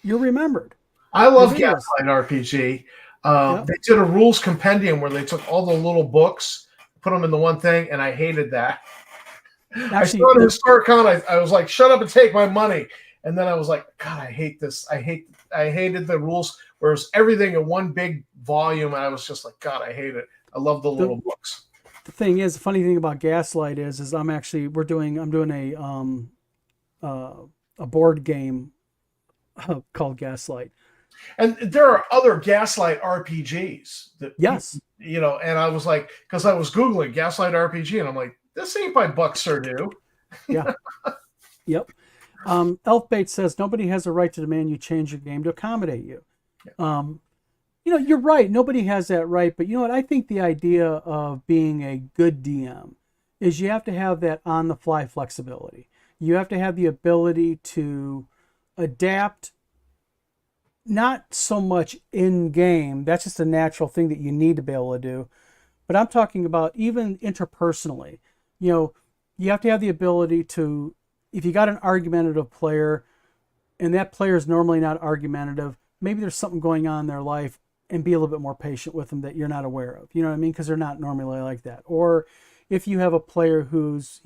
you're remembered. I Your love videos. Gaslight RPG. Yep. They did a rules compendium where they took all the little books, put them into one thing, and I hated that. I Actually, saw it at Historic Con. I was like, shut up and take my money. And then I was like, God, I hate this. I hated the rules, whereas everything in one big volume. And I was just like, God, I hate it. I love the the little books. the thing is, the funny thing about Gaslight is I'm doing uh, a board game called Gaslight. And there are other Gaslight RPGs that Yes. and I was like, because I was Googling Gaslight RPG, and I'm like, this ain't by Buck Surdu. Yeah. Yep. Elfbait says nobody has a right to demand you change your game to accommodate you. Um, you're right. Nobody has that right. But you know what? I think the idea of being a good DM is you have to have that on the fly flexibility. You have to have the ability to adapt, not so much in game. That's just a natural thing that you need to be able to do. But I'm talking about even interpersonally. You know, you have to have the ability to, if you got an argumentative player and that player is normally not argumentative, maybe there's something going on in their life and be a little bit more patient with them that you're not aware of. You know what I mean? Because they're not normally like that. Or if you have a player who's,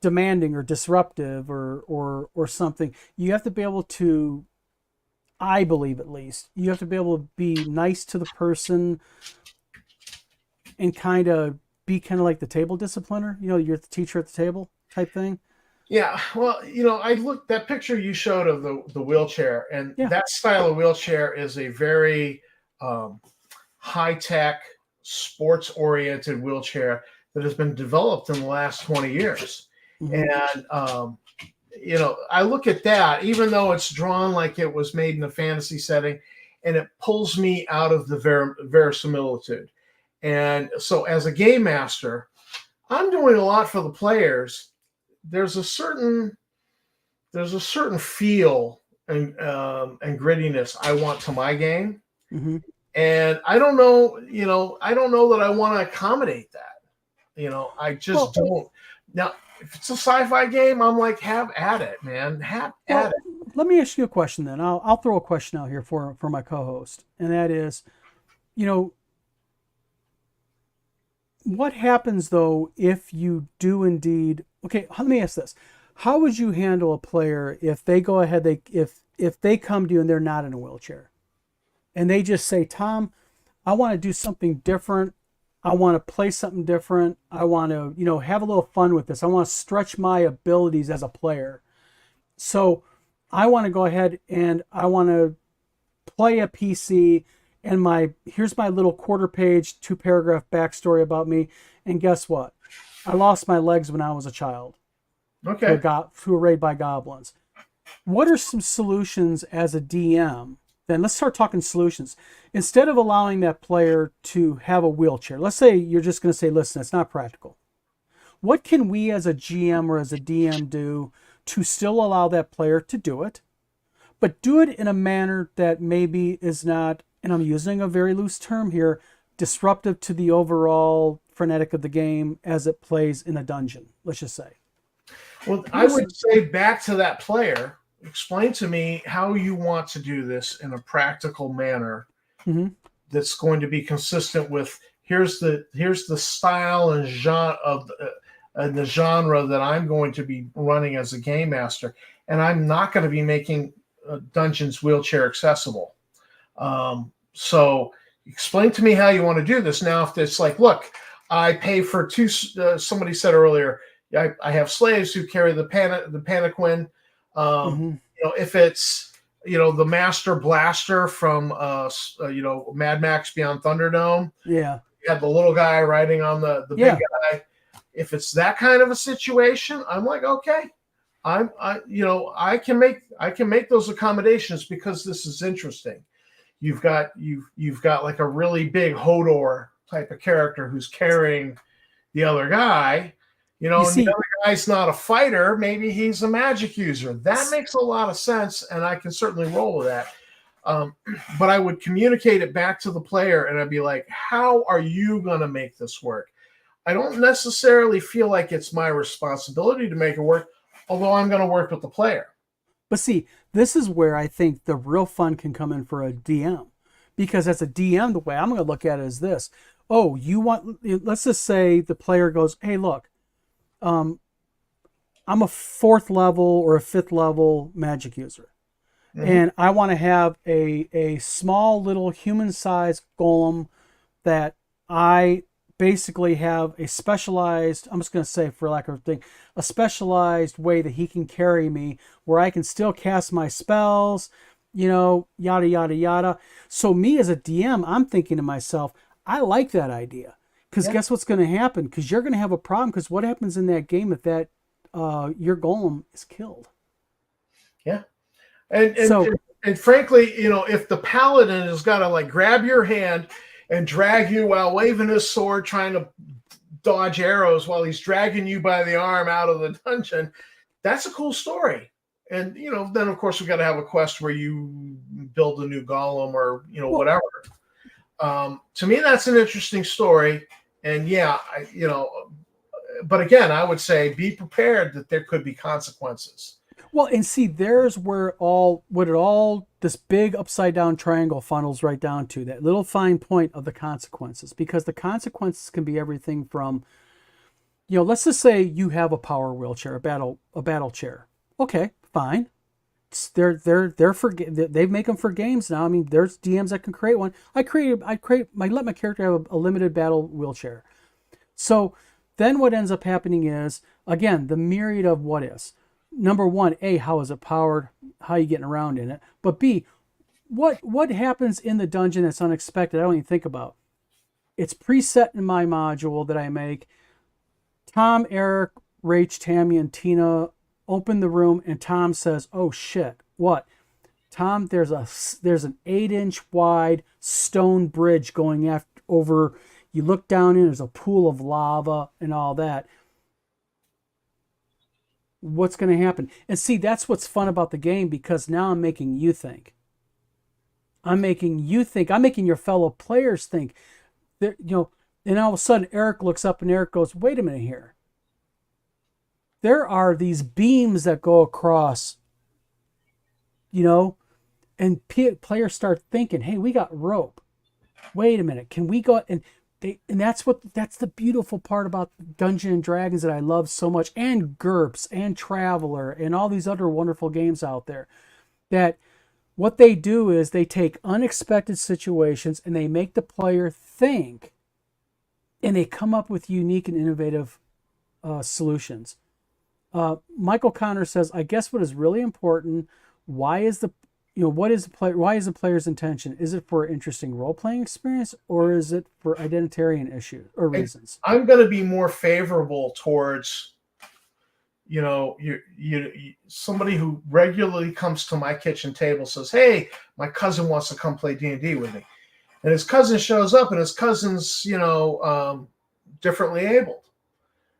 demanding or disruptive or something, you have to be able to, I believe at least, you have to be able to be nice to the person and kind of like the table discipliner. You're the teacher at the table type thing. Yeah, well, I looked that picture you showed of the wheelchair, and Yeah. that style of wheelchair is a very, um, high-tech, sports-oriented wheelchair that has been developed in the last 20 years. Mm-hmm. And, I look at that, even though it's drawn like it was made in a fantasy setting, and it pulls me out of the verisimilitude. And so as a game master, I'm doing a lot for the players. There's a certain feel and grittiness I want to my game. Mm-hmm. And I don't know that I want to accommodate that. I just don't. Now, if it's a sci-fi game, I'm like, have at it, man. Have at it. Let me ask you a question then. I'll throw a question out here for my co-host, and that is, what happens though if you do indeed? Okay, let me ask this: how would you handle a player if they go ahead, if they come to you and they're not in a wheelchair, and they just say, Tom, I want to do something different. I want to play something different. I want to, have a little fun with this. I want to stretch my abilities as a player. So I want to go ahead and I want to play a PC, and here's my little quarter-page, 2-paragraph backstory about me. And guess what? I lost my legs when I was a child. Okay. To a raid by goblins. What are some solutions as a DM? Then let's start talking solutions. Instead of allowing that player to have a wheelchair, let's say you're just going to say, listen, it's not practical. What can we as a GM or as a DM do to still allow that player to do it, but do it in a manner that maybe is not, and I'm using a very loose term here, disruptive to the overall frenetic of the game as it plays in a dungeon, let's just say? Well, I would say back to that player, explain to me how you want to do this in a practical manner that's going to be consistent with here's the style and genre of the genre that I'm going to be running as a game master, and I'm not going to be making dungeons wheelchair accessible. So explain to me how you want to do this. Now, if it's like, look, I pay for two. Somebody said earlier, I have slaves who carry the palanquin. If it's the Master Blaster from Mad Max Beyond Thunderdome, you have the little guy riding on the big guy. If it's that kind of a situation, I'm like, okay, I can make those accommodations because this is interesting. You've got like a really big Hodor type of character who's carrying the other guy. And the other guy's not a fighter. Maybe he's a magic user. That makes a lot of sense, and I can certainly roll with that. But I would communicate it back to the player, and I'd be like, how are you going to make this work? I don't necessarily feel like it's my responsibility to make it work, although I'm going to work with the player. But see, this is where I think the real fun can come in for a DM. Because as a DM, the way I'm going to look at it is this. Oh, let's just say the player goes, hey, look, I'm a 4th level or a 5th level magic user. And I want to have a small little human-sized golem that I basically have a specialized, I'm just going to say for lack of a thing, a specialized way that he can carry me where I can still cast my spells, yada, yada, yada. So me as a DM, I'm thinking to myself, I like that idea. Because guess what's going to happen? Because you're going to have a problem. Because what happens in that game if that your golem is killed? Yeah, and frankly, if the paladin has got to like grab your hand and drag you while waving his sword, trying to dodge arrows while he's dragging you by the arm out of the dungeon, that's a cool story. And then of course we got to have a quest where you build a new golem or whatever. To me, that's an interesting story. And but again, I would say be prepared that there could be consequences. Well, and see, there's where this big upside down triangle funnels right down to that little fine point of the consequences, because the consequences can be everything from, let's just say you have a power wheelchair, a battle chair. Okay, fine. They make them for games now. I mean, there's DMs that can create one. I let my character have a limited battle wheelchair. So then what ends up happening is, again, the myriad of what is. Number one, A, how is it powered? How are you getting around in it? But B, what happens in the dungeon that's unexpected? I don't even think about. It's preset in my module that I make. Tom, Eric, Rach, Tammy, and Tina open the room, and Tom says, "Oh shit, what?" Tom, there's an 8-inch wide stone bridge going over. You look down in, there's a pool of lava and all that. What's going to happen? And see, that's what's fun about the game, because now I'm making you think. I'm making you think. I'm making your fellow players think. And all of a sudden, Eric looks up and Eric goes, "Wait a minute here. There are these beams that go across, and players start thinking, hey, we got rope. Wait a minute, can we go?" And that's the beautiful part about Dungeons and Dragons that I love so much, and GURPS and Traveler and all these other wonderful games out there. That what they do is they take unexpected situations and they make the player think, and they come up with unique and innovative solutions. Michael Connor says, "I guess what is really important, why is the player's intention? Is it for an interesting role-playing experience, or is it for identitarian issues or reasons?" I'm going to be more favorable towards, somebody who regularly comes to my kitchen table, says, "Hey, my cousin wants to come play D&D with me," and his cousin shows up, and his cousin's differently abled.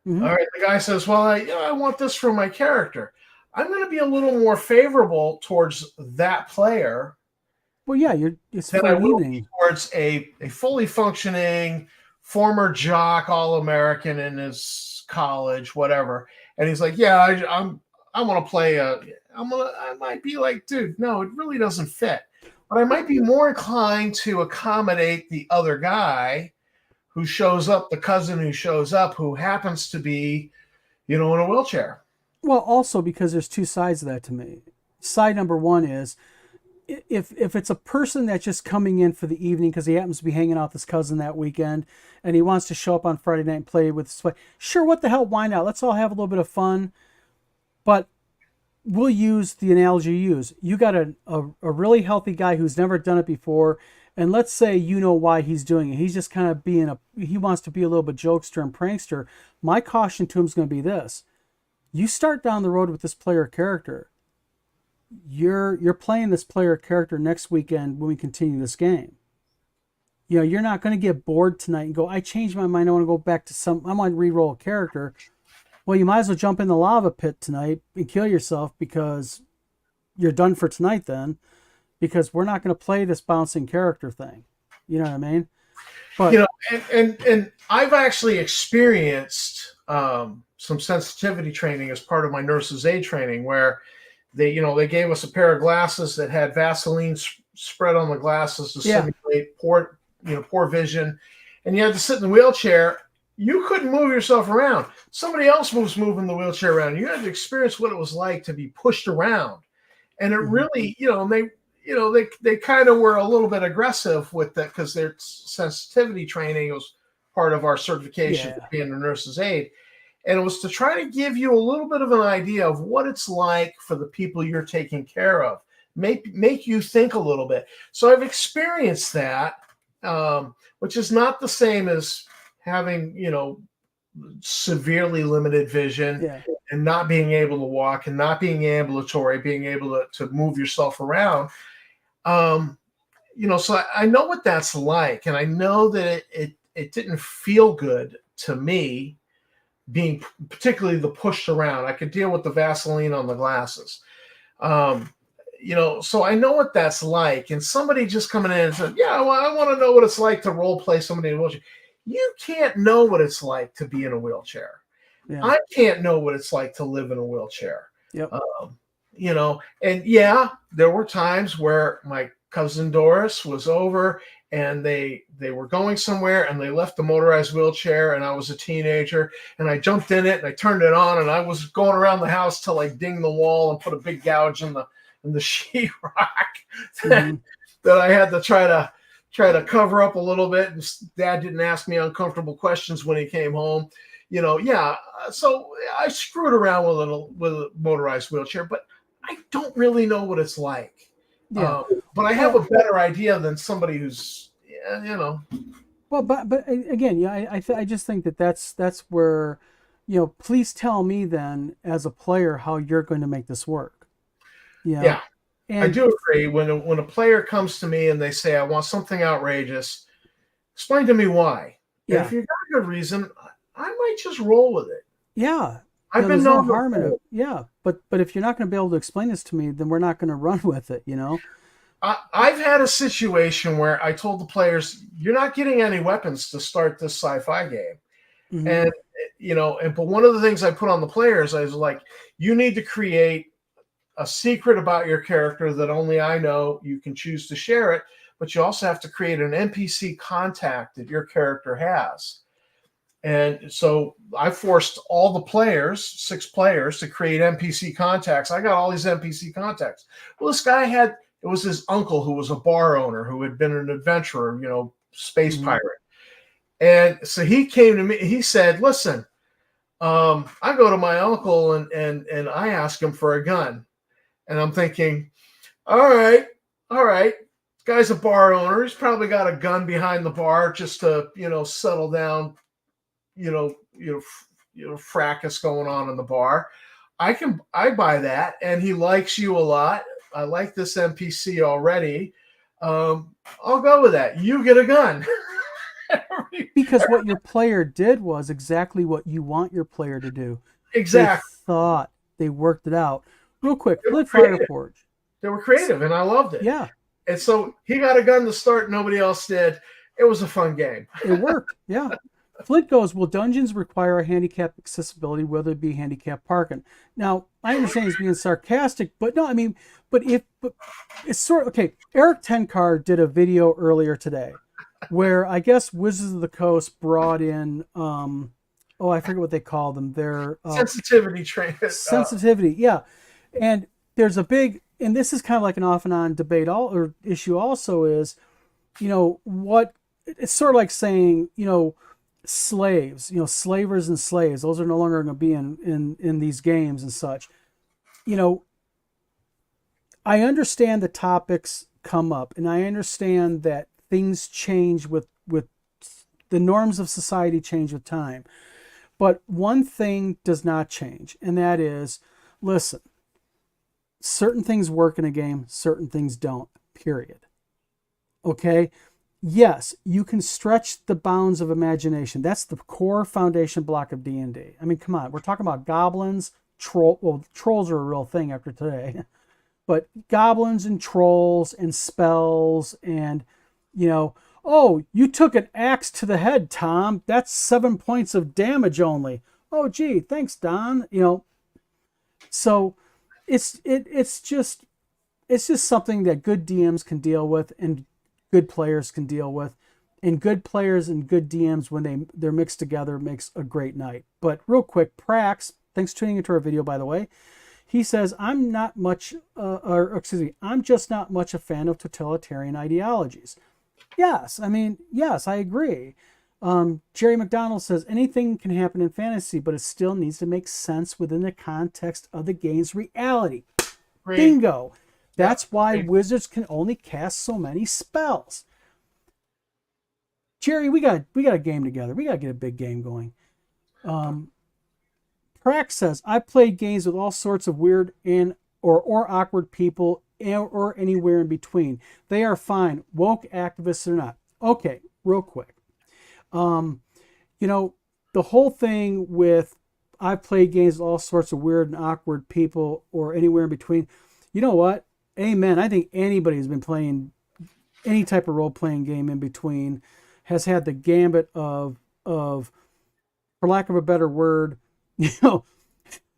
Mm-hmm. All right, the guy says, "Well, I want this for my character." I'm going to be a little more favorable towards that player. Well, yeah, it's than for I an will evening. be towards a fully functioning former jock, All-American in his college, whatever. And he's like, "Yeah, I want to play. I might be like, dude, no, it really doesn't fit." But I might be more inclined to accommodate the other guy who shows up, the cousin who shows up, who happens to be, in a wheelchair. Well, also because there's two sides of that to me. Side number one is, if it's a person that's just coming in for the evening because he happens to be hanging out with his cousin that weekend and he wants to show up on Friday night and play with his, sure, what the hell, why not? Let's all have a little bit of fun. But we'll use the analogy you use. You got a really healthy guy who's never done it before, and let's say you know why he's doing it. He's just kind of he wants to be a little bit jokester and prankster. My caution to him is going to be this. You start down the road with this player character. You're playing this player character next weekend when we continue this game. You're not going to get bored tonight and go, "I changed my mind. I want to go back to I want to re-roll a character." Well, you might as well jump in the lava pit tonight and kill yourself, because you're done for tonight then, because we're not going to play this bouncing character thing. You know what I mean? But and I've actually experienced some sensitivity training as part of my nurse's aid training, where they gave us a pair of glasses that had Vaseline spread on the glasses to simulate poor vision, and you had to sit in the wheelchair. You couldn't move yourself around. Somebody else was moving the wheelchair around. You had to experience what it was like to be pushed around, and it really, they kind of were a little bit aggressive with that, because their sensitivity training was part of our certification for being a nurse's aide. And it was to try to give you a little bit of an idea of what it's like for the people you're taking care of, make you think a little bit. So I've experienced that, which is not the same as having, severely limited vision and not being able to walk and not being ambulatory, being able to move yourself around. So I know what that's like. And I know that it didn't feel good to me, being particularly the pushed around. I could deal with the Vaseline on the glasses. So I know what that's like. And somebody just coming in and said, "Yeah, well, I want to know what it's like to role play somebody in a wheelchair." You can't know what it's like to be in a wheelchair. Yeah. I can't know what it's like to live in a wheelchair. Yep. And there were times where my cousin Doris was over and they were going somewhere and they left the motorized wheelchair, and I was a teenager and I jumped in it and I turned it on, and I was going around the house till I dinged the wall and put a big gouge in the sheetrock that I had to try to cover up a little bit. And Dad didn't ask me uncomfortable questions when he came home. So I screwed around with a motorized wheelchair, but I don't really know what it's like. Yeah. But I have Well, a better idea than somebody who's, yeah, you know. well, but again, yeah, I just think that that's where, please tell me then as a player how you're going to make this work. You know, Yeah, I and do agree. When a player comes to me and they say, I want something outrageous, explain to me why. And if yeah, you've got a good reason, I might just roll with it. yeah, I've been there's no known to harm in it. roll. Yeah, but if you're not going to be able to explain this to me, then we're not going to run with it. I've had a situation where I told the players, "You're not getting any weapons to start this sci-fi game," Hmm. and but one of the things I put on the players, I was like, "You need to create a secret about your character that only I know. You can choose to share it, but you also have to create an NPC contact that your character has." And so I forced all the players, 6 players, to create NPC contacts. I got all these NPC contacts. Well, this guy had, it was his uncle who was a bar owner who had been an adventurer, space Hmm. pirate. And so he came to me, he said, listen, I go to my uncle and I ask him for a gun. And I'm thinking, all right, all right. This guy's a bar owner. He's probably got a gun behind the bar just to, settle down, fracas going on in the bar. I buy that, and he likes you a lot. I like this NPC already. I'll go with that. You get a gun. Because what your player did was exactly what you want your player to do. They Exactly. thought, they worked it out. Real quick, They were Flint creative. Fireforge. They were creative, and I loved it. Yeah, And so he got a gun to start. Nobody else did. It was a fun game. it worked. Yeah. Flint goes, will dungeons require a handicap accessibility, whether it be handicap parking? Now, I understand he's being sarcastic, but no, I mean, but it's sort of, okay, Eric Tenkar did a video earlier today where I guess Wizards of the Coast brought in, oh, I forget what they call them. Their Sensitivity train. sensitivity. Yeah. And there's a big, and this is kind of like an off and on debate or issue also is, what it's sort of like saying, slaves, slavers and slaves, those are no longer going to be in these games and such. You know, I understand the topics come up, and I understand that things change with the norms of society change with time. But one thing does not change, and that is, listen, certain things work in a game, certain things don't. Period. Okay? Yes, you can stretch the bounds of imagination. That's the core foundation block of D&D. I mean, come on, we're talking about goblins, trolls are a real thing after today. But goblins and trolls and spells and, oh, you took an axe to the head, Tom. That's 7 points of damage only. Oh, gee, thanks, Don. So it's just something that good DMs can deal with and good players can deal with. And good players and good DMs, when they're mixed together, makes a great night. But real quick, Prax, thanks for tuning into our video, by the way. He says, I'm just not much a fan of totalitarian ideologies. Yes, I agree. Jerry McDonald says, anything can happen in fantasy, but it still needs to make sense within the context of the game's reality. Great. Bingo. That's Yep. why Great. wizards can only cast so many spells. Jerry, we got a game together. We got to get a big game going. Prax says, I've played games with all sorts of weird or awkward people or anywhere in between. They are fine, woke activists or not. Okay, real quick. The whole thing with I've played games with all sorts of weird and awkward people or anywhere in between. You know what? Amen. I think anybody who's been playing any type of role-playing game in between has had the gambit of, for lack of a better word,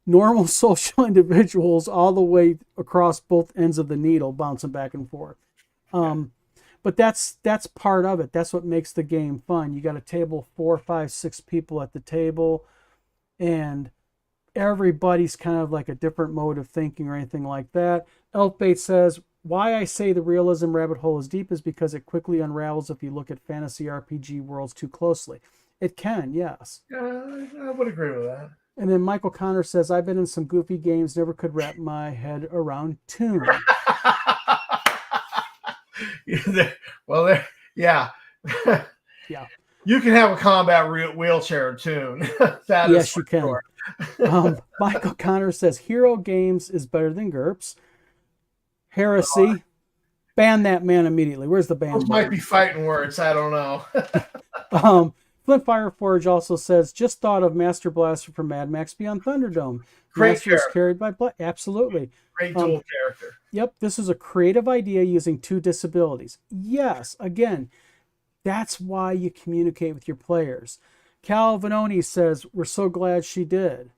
normal social individuals all the way across both ends of the needle bouncing back and forth. But that's part of it. That's what makes the game fun. You got a table, 4, 5, 6 people at the table, and everybody's kind of like a different mode of thinking or anything like that. Elfbait says, why I say the realism rabbit hole is deep is because it quickly unravels if you look at fantasy RPG worlds too closely. It can, yes. Yeah, I would agree with that. And then Michael Connor says, I've been in some goofy games, never could wrap my head around tune. Well, there, yeah. Yeah. You can have a combat wheelchair tune. That is Yes, for you can. sure. Michael Connor says Hero Games is better than GURPS. Heresy. Ban that man immediately. Where's the ban Those might button? be fighting words. I don't know. Um, Flint Fireforge also says, just thought of Master Blaster from Mad Max Beyond Thunderdome. Great Master is character. carried by Absolutely. Great Um, dual character. yep, this is a creative idea using two disabilities. Yes, again, that's why you communicate with your players. Cal Vanoni says, we're so glad she did.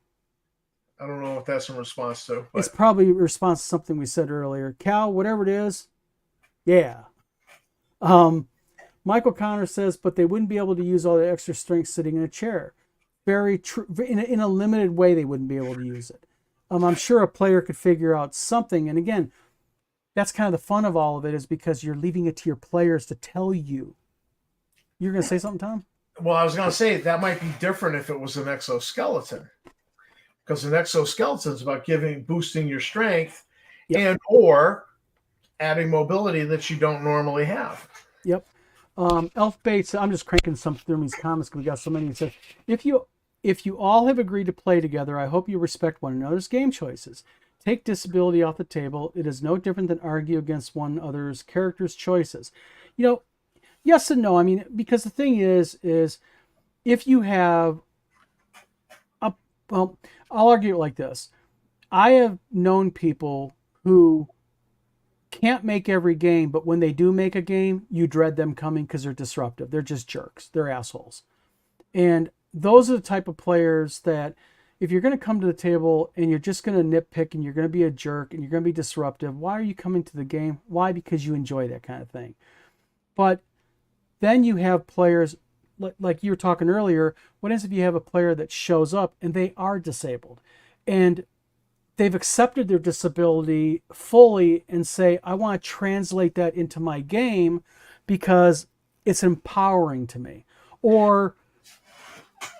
I don't know what that's in response to, It's but probably a response to something we said earlier. Cal, whatever it is, yeah. Um, Michael Connor says, but they wouldn't be able to use all the extra strength sitting in a chair. Very true. In a limited way, they wouldn't be able to use it. I'm sure a player could figure out something. And again, that's kind of the fun of all of it, is because you're leaving it to your players to tell you. You're going to say something, Tom? well, I was going to say that might be different if it was an exoskeleton, because an exoskeleton is about boosting your strength, Yep. and or adding mobility that you don't normally have. Yep. Elf Bates, I'm just cranking some through these comments because we got so many. It says, if you all have agreed to play together, I hope you respect one another's game choices. Take disability off the table. It is no different than argue against one another's character's choices. Yes and no. I mean, because the thing is if you have well, I'll argue it like this. I have known people who can't make every game, but when they do make a game, you dread them coming because they're disruptive. They're just jerks. They're assholes. And those are the type of players that if you're going to come to the table and you're just going to nitpick and you're going to be a jerk and you're going to be disruptive, why are you coming to the game? Why? Because you enjoy that kind of thing. But then you have players like you were talking earlier. What is if you have a player that shows up and they are disabled and they've accepted their disability fully and say, I want to translate that into my game because it's empowering to me. Or,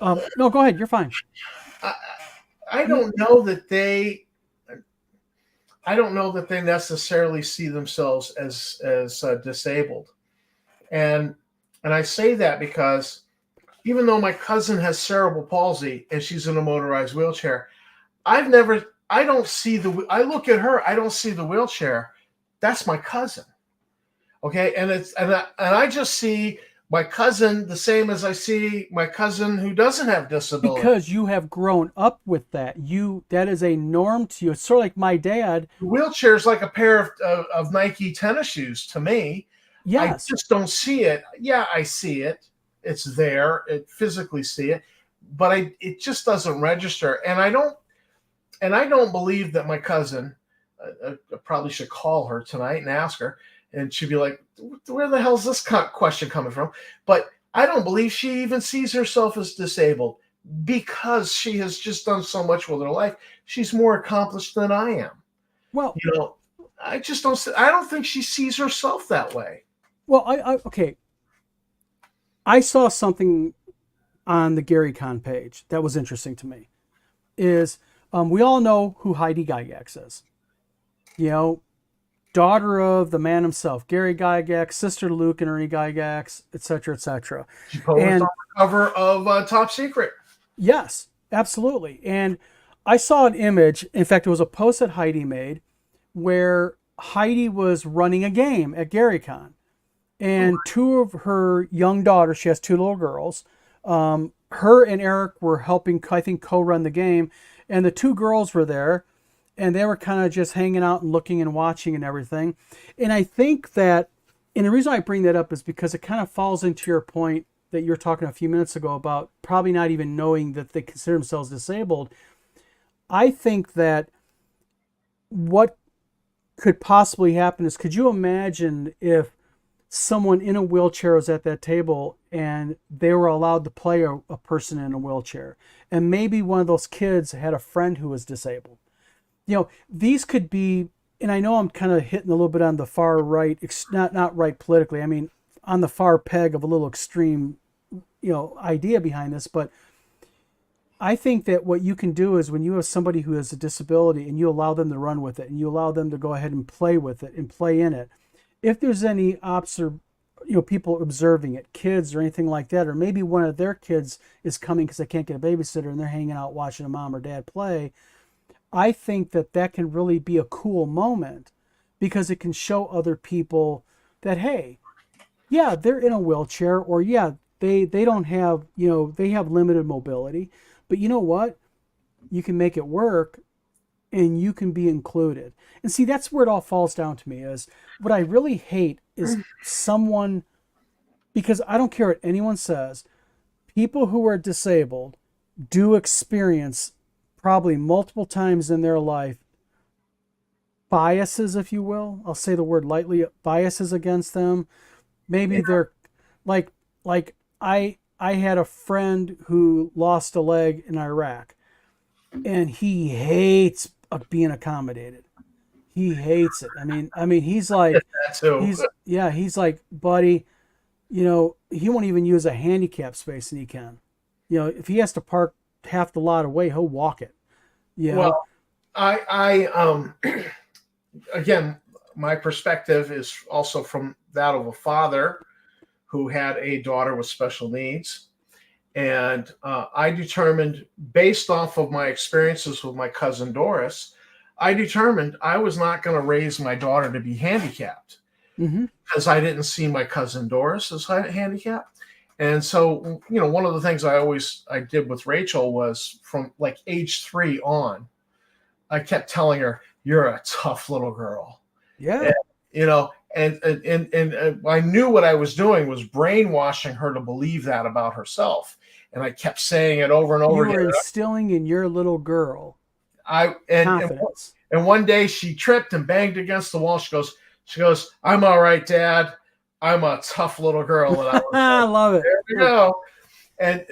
no, go ahead. You're fine. I don't know that they. I don't know that they necessarily see themselves as disabled, and I say that because even though my cousin has cerebral palsy and she's in a motorized wheelchair, I don't see I look at her, I don't see the wheelchair. That's my cousin. Okay. And I just see my cousin the same as I see my cousin who doesn't have disability. Because you have grown up with that. That is a norm to you. It's sort of like my dad. The wheelchair is like a pair of Nike tennis shoes to me. Yes. I just don't see it. Yeah, I see it. It's there. I physically see it, but it just doesn't register. And I don't believe that my cousin. I probably should call her tonight and ask her, and she'd be like, "Where the hell's this question coming from?" But I don't believe she even sees herself as disabled because she has just done so much with her life. She's more accomplished than I am. Well, I just don't. I don't think she sees herself that way. Well, okay. I saw something on the Gary Con page that was interesting to me. We all know who Heidi Gygax is. Daughter of the man himself, Gary Gygax, sister to Luke and Ernie Gygax, etc., etc. She posed on the cover of Top Secret. Yes, absolutely. And I saw an image. In fact, it was a post that Heidi made where Heidi was running a game at GaryCon. And two of her young daughters, she has two little girls, her and Eric were helping, I think, co-run the game. And the two girls were there, and they were kind of just hanging out and looking and watching and everything. And I think that, and the reason I bring that up is because it kind of falls into your point that you were talking a few minutes ago about probably not even knowing that they consider themselves disabled. I think that what could possibly happen is, could you imagine if someone in a wheelchair was at that table and they were allowed to play a person in a wheelchair, and maybe one of those kids had a friend who was disabled? These could be, and I know I'm kind of hitting a little bit on the far right, not right politically, I mean on the far peg of a little extreme idea behind this, but I think that what you can do is, when you have somebody who has a disability and you allow them to run with it and you allow them to go ahead and play with it and play in it, if there's any people observing it, kids or anything like that, or maybe one of their kids is coming because they can't get a babysitter and they're hanging out watching a mom or dad play, I think that that can really be a cool moment because it can show other people that, hey, yeah, they're in a wheelchair, or yeah, they don't have, they have limited mobility, but you know what? You can make it work and you can be included. And see, that's where it all falls down to me is what I really hate is someone, because I don't care what anyone says, people who are disabled do experience probably multiple times in their life biases, if you will. I'll say the word lightly, biases against them. Maybe they're like I had a friend who lost a leg in Iraq, and he hates being accommodated. He hates it. I mean, he's like, That too. he's like, buddy, he won't even use a handicap space, and he can. If he has to park half the lot away, he'll walk it. You know, Well, I again, my perspective is also from that of a father who had a daughter with special needs. And I determined, based off of my experiences with my cousin Doris, I determined I was not going to raise my daughter to be handicapped mm-hmm. because I didn't see my cousin Doris as handicapped. And so, one of the things I did with Rachel was from like age 3 on, I kept telling her, "You're a tough little girl." Yeah. And, and I knew what I was doing was brainwashing her to believe that about herself. And I kept saying it over and over You were again. instilling in your little girl confidence. And one day she tripped and banged against the wall. She goes, "I'm all right, Dad. I'm a tough little girl." And I was I like, love it. there we go. And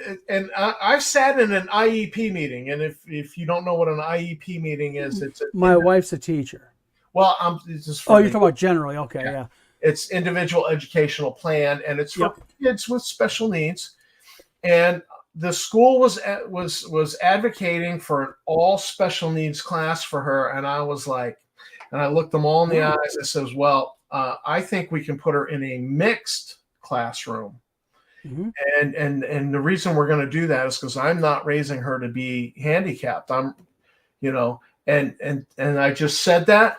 I've sat in an IEP meeting, and if you don't know what an IEP meeting is, My wife's a teacher. well, it's just Oh, you're talking about generally. Okay, yeah. It's individual educational plan, and it's for Yep. kids with special needs. And the school was advocating for an all special needs class for her, and I was like, and I looked them all in the eyes. I says, "Well, I think we can put her in a mixed classroom." Mm-hmm. And the reason we're going to do that is because I'm not raising her to be handicapped. And I just said that,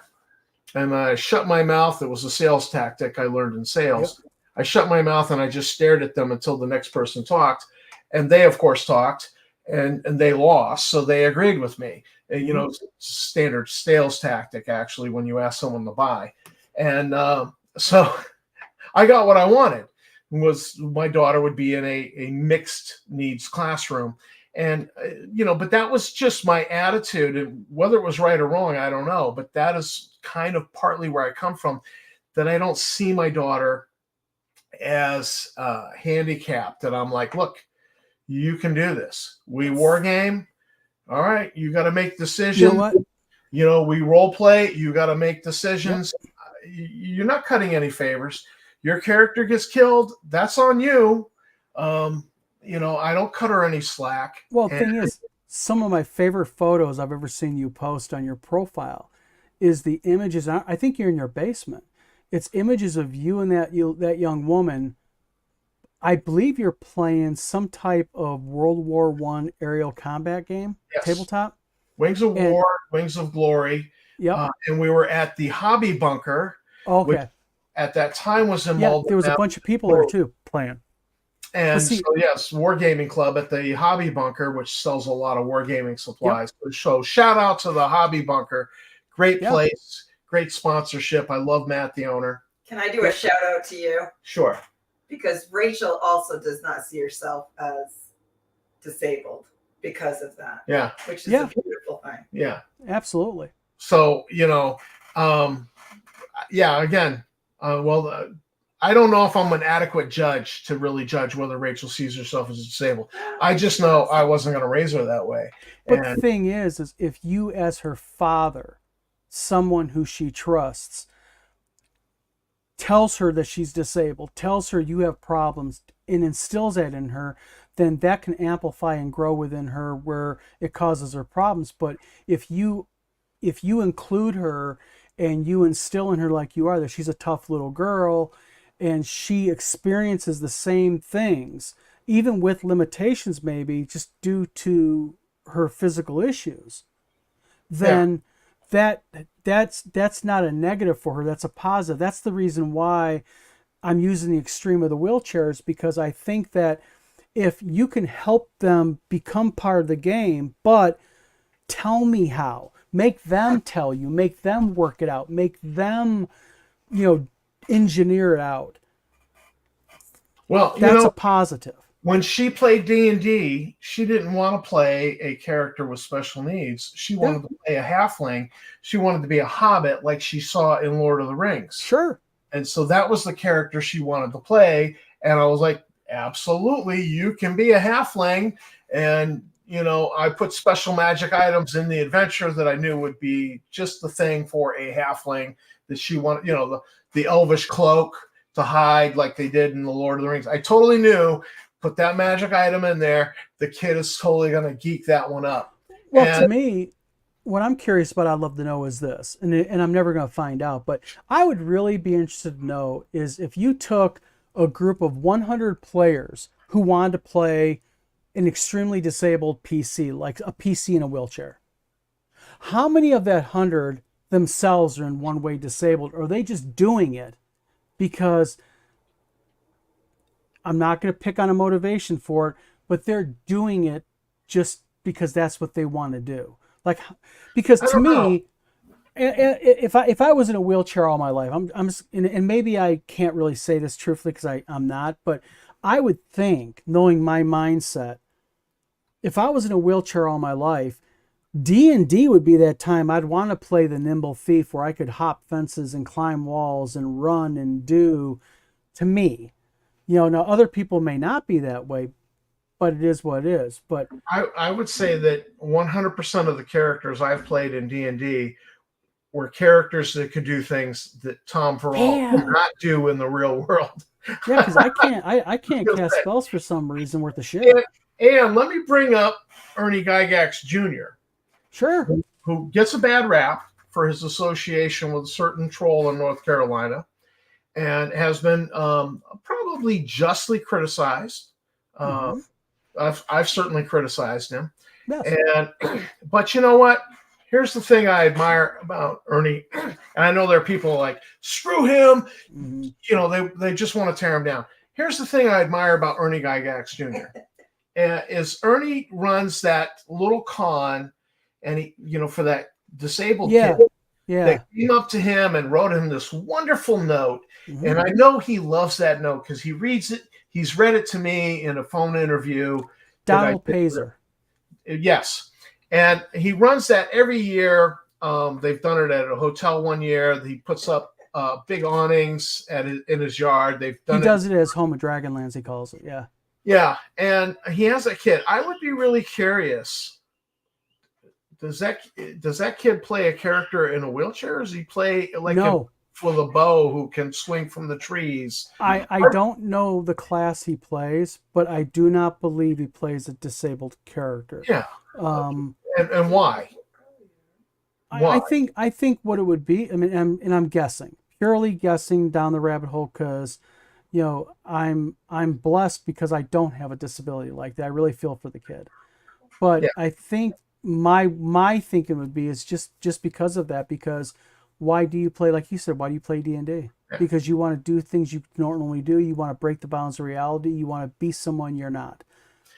and I shut my mouth. It was a sales tactic I learned in sales. Yep. I shut my mouth and I just stared at them until the next person talked, and they of course talked, and they lost, so they agreed with me. And, standard sales tactic actually when you ask someone to buy, and so I got what I wanted. Was my daughter would be in a mixed needs classroom. And, but that was just my attitude. And whether it was right or wrong, I don't know. But that is kind of partly where I come from, that I don't see my daughter as handicapped. And I'm like, look, you can do this. We war game. All right. You got to make decisions. You know what? We role play. You got to make decisions. Yep. You're not cutting any favors. Your character gets killed. That's on you. I don't cut her any slack. Well, the thing is, some of my favorite photos I've ever seen you post on your profile is the images. I think you're in your basement. It's images of you and that young woman. I believe you're playing some type of World War I aerial combat game, yes. Tabletop. Wings of War, Wings of Glory. Yep. And we were at the hobby bunker. Okay. Which at that time was in Malden. There was a bunch of people there too playing. And so, yes, Wargaming Club at the Hobby Bunker, which sells a lot of wargaming supplies. Yep. So shout out to the Hobby Bunker. Great place, great sponsorship. I love Matt, the owner. Can I do a shout out to you? Sure. Because Rachel also does not see herself as disabled because of that. Yeah. Which is a beautiful thing. Yeah. Absolutely. So, again, I don't know if I'm an adequate judge to really judge whether Rachel sees herself as disabled. I just know I wasn't going to raise her that way. But the thing is if you, as her father, someone who she trusts, tells her that she's disabled, tells her you have problems, and instills that in her, then that can amplify and grow within her where it causes her problems. But if you include her and you instill in her, like you are, that she's a tough little girl, and she experiences the same things, even with limitations, maybe just due to her physical issues, Yeah. then that's not a negative for her. That's a positive. That's the reason why I'm using the extreme of the wheelchairs, because I think that if you can help them become part of the game, but tell me how, make them tell you, make them work it out, make them, engineer it out. Well, That's a positive. when she played D&D, she didn't want to play a character with special needs. She Yeah, wanted to play a halfling. She wanted to be a hobbit like she saw in Lord of the Rings. sure. And so that was the character she wanted to play. And I was like, absolutely, you can be a halfling. And, I put special magic items in the adventure that I knew would be just the thing for a halfling that she wanted, the elvish cloak to hide like they did in the Lord of the Rings. I totally knew, put that magic item in there. The kid is totally going to geek that one up. Well, to And me, what I'm curious about, I'd love to know is this, and I'm never going to find out, but I would really be interested to know is if you took a group of 100 players who wanted to play an extremely disabled PC, like a PC in a wheelchair, how many of that 100 themselves are in one way disabled? Or are they just doing it because, I'm not going to pick on a motivation for it, but they're doing it just because that's what they want to do? Like, because I to don't know. me, if I was in a wheelchair all my life, I'm just, and maybe I can't really say this truthfully because I'm not, but I would think, knowing my mindset, if I was in a wheelchair all my life, D&D would be that time I'd want to play the nimble thief where I could hop fences and climb walls and run and do. To me, now other people may not be that way, but it is what it is. But I would say that 100% of the characters I've played in D&D were characters that could do things that Tom Farrell could yeah, not do in the real world. yeah, because I can't cast spells for some reason worth of shit. And let me bring up Ernie Gygax Jr., Sure. who gets a bad rap for his association with a certain troll in North Carolina and has been probably justly criticized. Uh, Mm-hmm. I've certainly criticized him. Yes. And but you know what? Here's the thing I admire about Ernie. And I know there are people like, screw him. Mm-hmm. They just want to tear him down. Here's the thing I admire about Ernie Gygax Jr. Is Ernie runs that little con, and he, for that disabled Yeah. kid Yeah. that came up to him and wrote him this wonderful note. Mm-hmm. And I know he loves that note because he reads it. He's read it to me in a phone interview that I Donald did. Pazer. Yes. And he runs that every year. They've done it at a hotel one year. He puts up big awnings in his yard. They've He done does it as Home of Dragonlands, he calls it. Yeah. Yeah. And he has a kid. I would be really curious. Does that kid play a character in a wheelchair? Or does he play like No, with a bow who can swing from the trees? I don't know the class he plays, but I do not believe he plays a disabled character. Yeah. Um, And why? Why? I think what it would be. I mean, I'm guessing, purely guessing down the rabbit hole, because I'm blessed because I don't have a disability like that. I really feel for the kid, but Yeah. I think my thinking would be is just because of that. Because why do you play, like you said? Why do you play D&D? Yeah. Because you want to do things you normally do. You want to break the bounds of reality. You want to be someone you're not.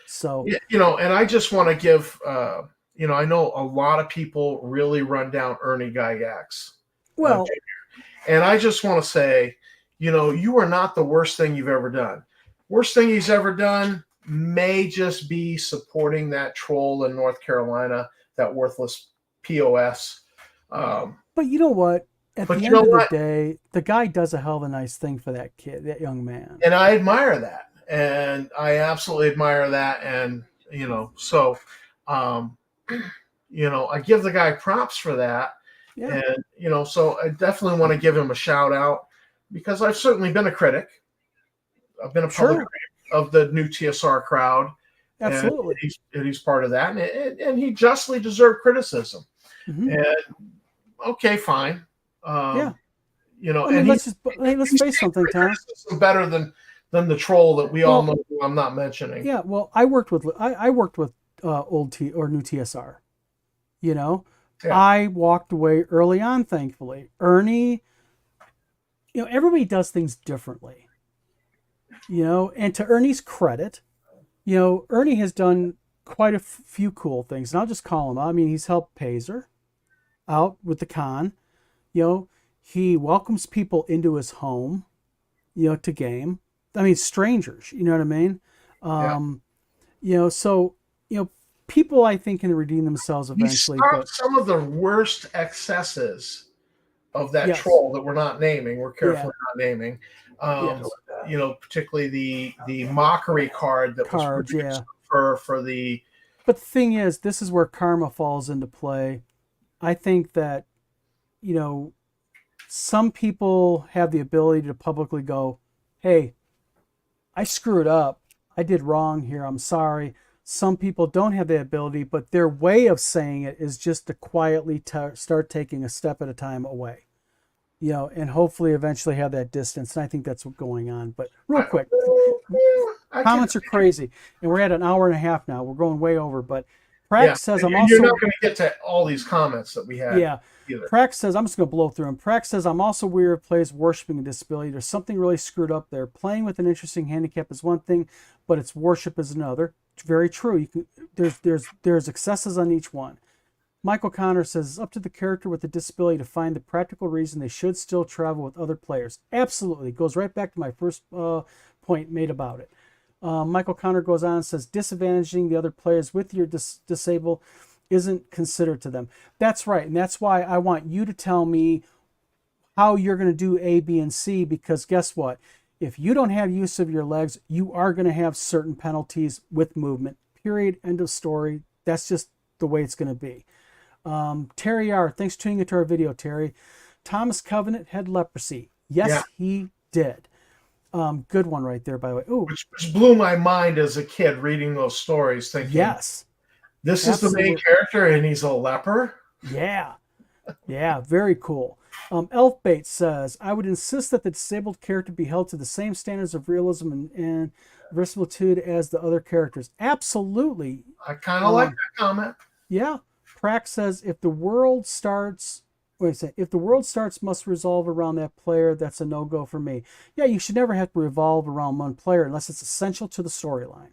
So Yeah, and I just want to give, I know a lot of people really run down Ernie Gygax. well, And I just want to say, you are not the worst thing you've ever done. Worst thing he's ever done may just be supporting that troll in North Carolina, that worthless POS. but you know what? At But the you end know of the what? day, the guy does a hell of a nice thing for that kid, that young man. And I admire that. And I absolutely admire that. And, so, I give the guy props for that. Yeah, And, so I definitely want to give him a shout out because I've certainly been a critic. I've been a public sure, critic of the new TSR crowd. And absolutely. he's part of that. And he justly deserved criticism. Hmm. And okay, fine. Yeah. You know, I mean, and let's face something, Tom. better than the troll that we all Well, know who I'm not mentioning. yeah. Well, I worked with old T or new TSR. You know, Yeah. I walked away early on, thankfully. Ernie, everybody does things differently. And to Ernie's credit, Ernie has done quite a few cool things, and I'll just call him out. I mean, he's helped Pazer out with the con. He welcomes people into his home, to game. I mean, strangers, you know what I mean? Yeah. So, people I think can redeem themselves He eventually, stopped but some of the worst excesses of that yes, troll that we're not naming. We're yeah, carefully not naming. yes, Particularly the mockery card that was cards, produced yeah. for the. But the thing is, this is where karma falls into play. I think that, you know, some people have the ability to publicly go, hey, I screwed up. I did wrong here. I'm sorry. Some people don't have the ability, but their way of saying it is just to quietly start taking a step at a time away, and hopefully eventually have that distance. And I think that's what's going on. But real quick, comments are crazy. And we're at an hour and a half now. We're going way over. But Prax says, and I'm you're also. not going to get to all these comments that we had. Yeah. Either. Prax says, I'm just going to blow through him. Prax says, I'm also weary of players worshiping a disability. There's something really screwed up there. Playing with an interesting handicap is one thing, but its worship is another. It's very true. There's excesses on each one. Michael Connor says, it's up to the character with the disability to find the practical reason they should still travel with other players. Absolutely. It goes right back to my first point made about it. Michael Connor goes on and says, disadvantaging the other players with your disabled isn't considered to them. That's right. And that's why I want you to tell me how you're going to do A, B, and C, because guess what? If you don't have use of your legs, you are going to have certain penalties with movement. Period. End of story. That's just the way it's going to be. Terry R., thanks for tuning into our video, Terry. Thomas Covenant had leprosy. Yes, he did. Good one right there, by the way. Ooh. Which blew my mind as a kid reading those stories, thinking, yes. This Absolutely. Is the main character and he's a leper? Yeah. Yeah, very cool. Elfbait says, I would insist that the disabled character be held to the same standards of realism and verisimilitude as the other characters. Absolutely. I kind of like that comment. Yeah. Prax says, if the world starts must revolve around that player, that's a no-go for me. Yeah, you should never have to revolve around one player unless it's essential to the storyline.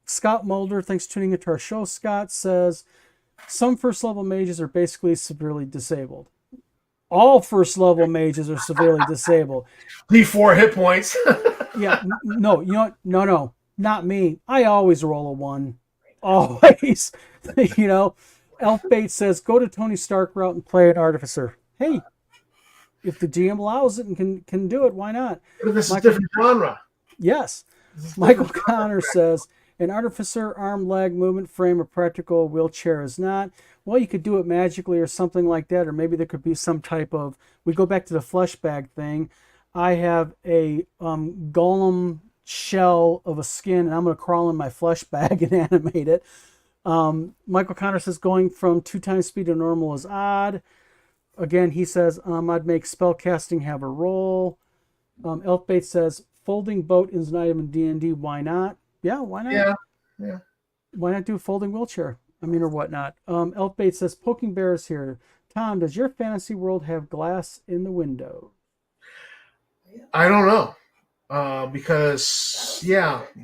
Scott Mulder, thanks for tuning into our show. Scott says, some first level mages are basically severely disabled. All first level mages are severely disabled. D4 hit points. Yeah, no, no, not me. I always roll a 1. Always. Elfbait says, go to Tony Stark route and play an artificer. Hey, if the GM allows it and can do it, why not? But this is a different genre. Yes. Michael Connor says, an artificer, arm, leg, movement, frame, or practical wheelchair is not. Well, you could do it magically or something like that, or maybe there could be some type of, we go back to the flesh bag thing. I have a golem shell of a skin, and I'm going to crawl in my flesh bag and animate it. Michael Connor says, going from 2 times speed to normal is odd. Again, he says, I'd make spellcasting have a role. Elfbait says, folding boat is an item in D&D. Why not? Yeah, why not? Yeah. Why not do a folding wheelchair? I mean, or whatnot. Elfbait says, poking bears here. Tom, does your fantasy world have glass in the window? I don't know. Because,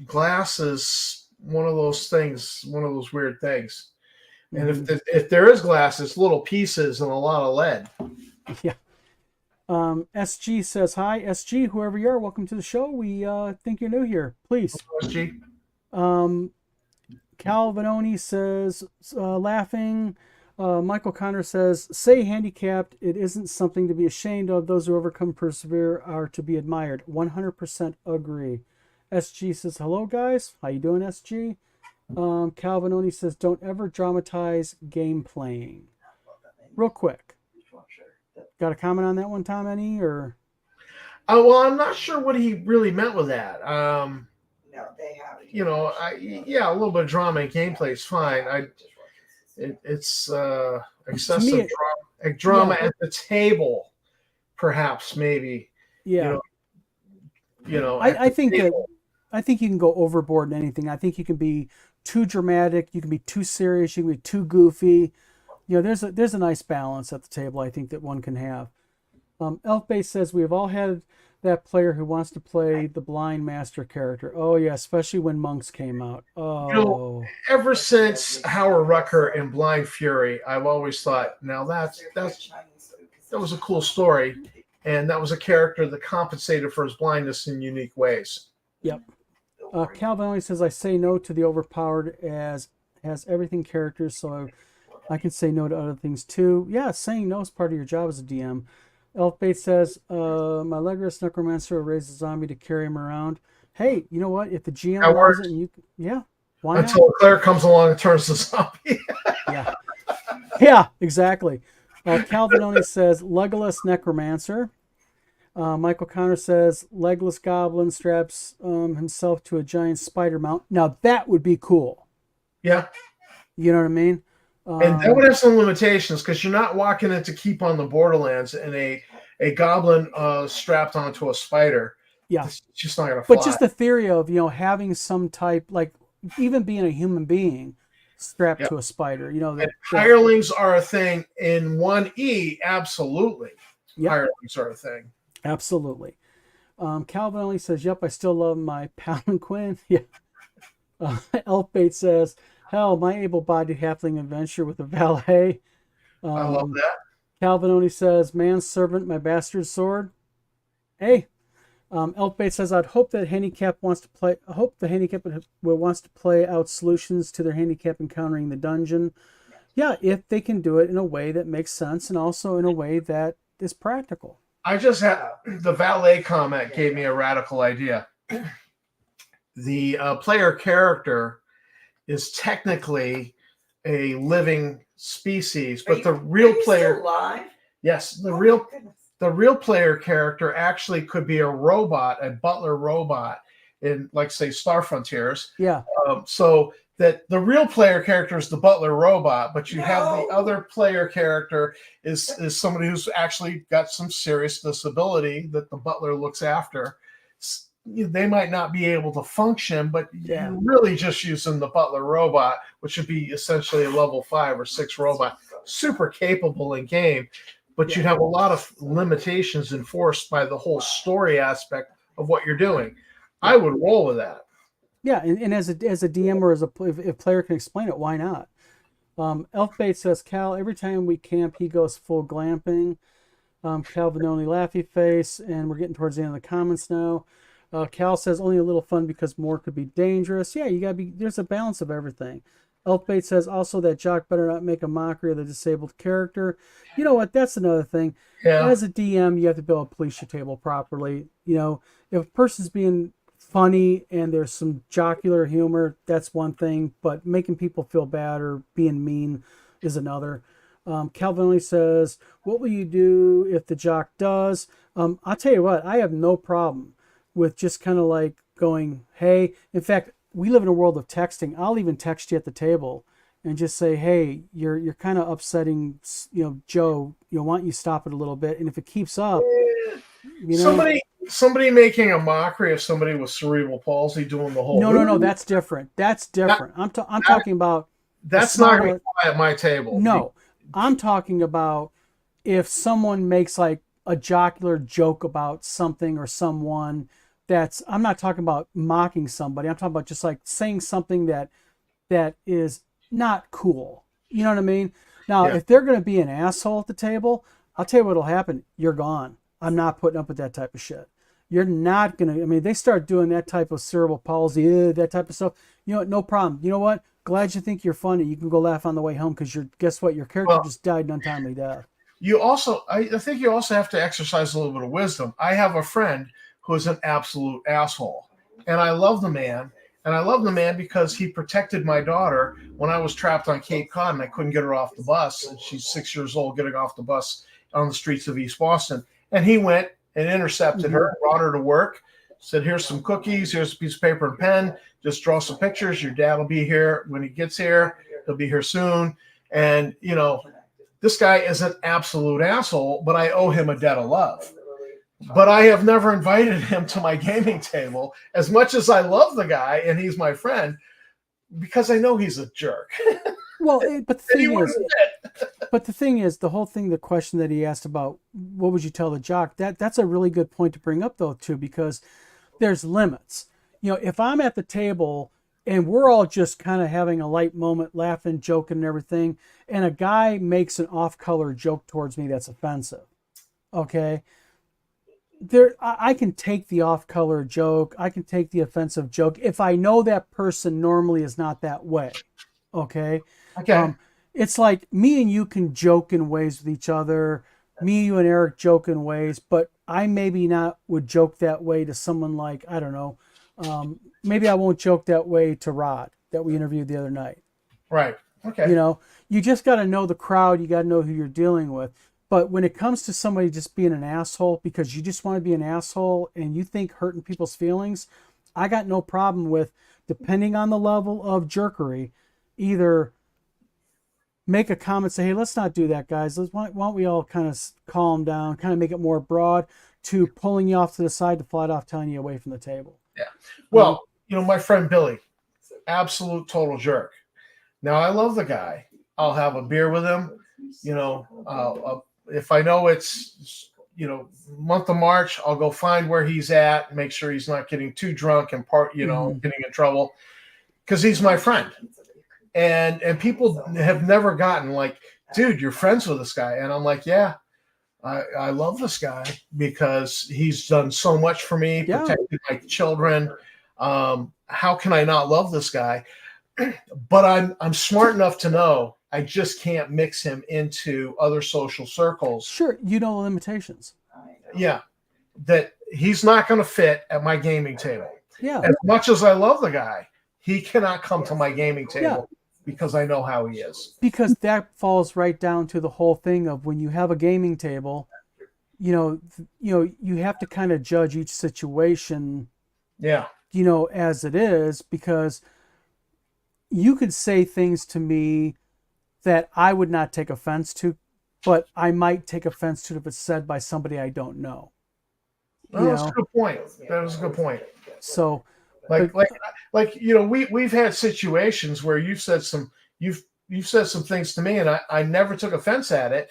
glass is one of those things, one of those weird things. And if there is glass, it's little pieces and a lot of lead. Yeah. SG says, hi, SG, whoever you are, welcome to the show. We think you're new here. Please. Hello, SG. Cal Vanoni says, laughing. Michael Connor says, say handicapped, it isn't something to be ashamed of. Those who overcome persevere are to be admired. 100% agree. SG says, hello, guys. How you doing, SG? Cal Vanoni says, don't ever dramatize game playing. Real quick. Got a comment on that one, Tom? Any or? Well, I'm not sure what he really meant with that. No, they have. A little bit of drama and gameplay is fine. It's excessive drama. like drama Yeah. at the table, perhaps, maybe. Yeah. At I the think that table. I think you can go overboard in anything. I think you can be too dramatic, you can be too serious, you can be too goofy. There's a nice balance at the table. I think that one can have. Elf Base says we have all had that player who wants to play the blind master character. Oh yeah, especially when monks came out. You know, Oh ever since Howard Rucker in Blind Fury, I've always thought, now that was a cool story, and that was a character that compensated for his blindness in unique ways. yep. Calvin only says I say no to the overpowered as has everything characters, so I can say no to other things too. Yeah, saying no is part of your job as a DM. Elf Bates says, my Legolas Necromancer will raise a zombie to carry him around. Hey, you know what? If the GM That allows works. it, and yeah, why not? Until a cleric comes along and turns the zombie. Yeah, yeah, exactly. Calvin only says Legolas Necromancer. Michael Connor says Legless Goblin straps himself to a giant spider mount. Now that would be cool. Yeah. You know what I mean? And that would have some limitations because you're not walking into Keep on the Borderlands and a goblin strapped onto a spider. Yeah. It's just not going to fly. But just the theory of, having some type, like even being a human being strapped to a spider, hirelings are a thing in 1E, absolutely. Yep. Hirelings are a thing. Absolutely. Calvin only says, yep, I still love my palanquin. Yeah. Elf Bates says, hell, my able-bodied halfling adventure with a valet. I love that. Calvin only says, manservant, my bastard sword. Hey. Elf Bates says, I'd hope that handicap wants to play. I hope the handicap wants to play out solutions to their handicap encountering the dungeon. Yeah, if they can do it in a way that makes sense and also in a way that is practical. I just had the valet comment gave me a radical idea. The player character is technically a living species, but the real player, alive? yes, the real player character actually could be a robot, a butler robot in, like, say, Star Frontiers. Yeah. So that the real player character is the butler robot, but you have the other player character is somebody who's actually got some serious disability that the butler looks after. They might not be able to function, but you're really just using the butler robot, which would be essentially a level 5 or 6 robot, super capable in game. But you'd have a lot of limitations enforced by the whole story aspect of what you're doing. I would roll with that. Yeah, and as a DM or if a player can explain it, why not? Elf Bates says, Cal, every time we camp, he goes full glamping. Calvin only laughy face, and we're getting towards the end of the comments now. Cal says, only a little fun because more could be dangerous. Yeah, there's a balance of everything. Elf Bates says also that Jock better not make a mockery of the disabled character. You know what? That's another thing. Yeah. As a DM, you have to be able to police your table properly. If a person's being funny and there's some jocular humor, that's one thing, but making people feel bad or being mean is another. Calvin only says, what will you do if the Jock does? I'll tell you what, I have no problem with just kind of like going, hey, in fact, we live in a world of texting. I'll even text you at the table and just say, hey, you're kind of upsetting, Joe, why don't you stop it a little bit? And if it keeps up, somebody making a mockery of somebody with cerebral palsy doing the whole no, that's different. I'm talking about that's not going to fly at my table. No, I'm talking about if someone makes like a jocular joke about something or someone. I'm not talking about mocking somebody. I'm talking about just like saying something that is not cool. You know what I mean? Now, if they're going to be an asshole at the table, I'll tell you what'll happen. You're gone. I'm not putting up with that type of shit. You're not going to, they start doing that type of cerebral palsy, that type of stuff. You know what? No problem. You know what? Glad you think you're funny. You can go laugh on the way home because guess what? Your character just died an untimely death. I think you also have to exercise a little bit of wisdom. I have a friend who is an absolute asshole. And I love the man. And I love the man because he protected my daughter when I was trapped on Cape Cod and I couldn't get her off the bus. And she's 6 years old getting off the bus on the streets of East Boston. And he went and intercepted her, brought her to work, said, here's some cookies, here's a piece of paper and pen. Just draw some pictures. Your dad will be here when he gets here. He'll be here soon. And, this guy is an absolute asshole, but I owe him a debt of love. But I have never invited him to my gaming table, as much as I love the guy and he's my friend, because I know he's a jerk. Well, but the And he thing is, wouldn't admit. but the thing is, the whole thing, the question that he asked about, what would you tell the jock? That's a really good point to bring up, though, too, because there's limits. You know, if I'm at the table and we're all just kind of having a light moment, laughing, joking, and everything, and a guy makes an off-color joke towards me that's offensive, okay, I can take the off-color joke, I can take the offensive joke if I know that person normally is not that way, okay. Okay. It's like me and you can joke in ways with each other. Me, you, and Eric joke in ways, but I maybe not would joke that way to someone like, I don't know. Maybe I won't joke that way to Rod that we interviewed the other night. Right. Okay. You know, you just got to know the crowd. You got to know who you're dealing with. But when it comes to somebody just being an asshole because you just want to be an asshole and you think hurting people's feelings, I got no problem with, depending on the level of jerkery, either make a comment, say, hey, let's not do that, guys. Why don't we all kind of calm down, kind of make it more broad, to pulling you off to the side to flat off telling you away from the table. Yeah. Well, my friend Billy, absolute total jerk. Now, I love the guy. I'll have a beer with him. If I know it's, month of March, I'll go find where he's at, make sure he's not getting too drunk and getting in trouble, because he's my friend. And people have never gotten like, dude, you're friends with this guy. And I'm like, yeah, I love this guy because he's done so much for me, protected my children. How can I not love this guy? But I'm smart enough to know I just can't mix him into other social circles. Sure, you know the limitations. Yeah, that he's not going to fit at my gaming table. Yeah. As much as I love the guy, he cannot come to my gaming table. Yeah. Because I know how he is. Because that falls right down to the whole thing of when you have a gaming table, you have to kind of judge each situation, as it is, because you could say things to me that I would not take offense to, but I might take offense to if it's said by somebody I don't know. That's a good point. That was a good point. So, we've had situations where you've said some things to me, and I never took offense at it,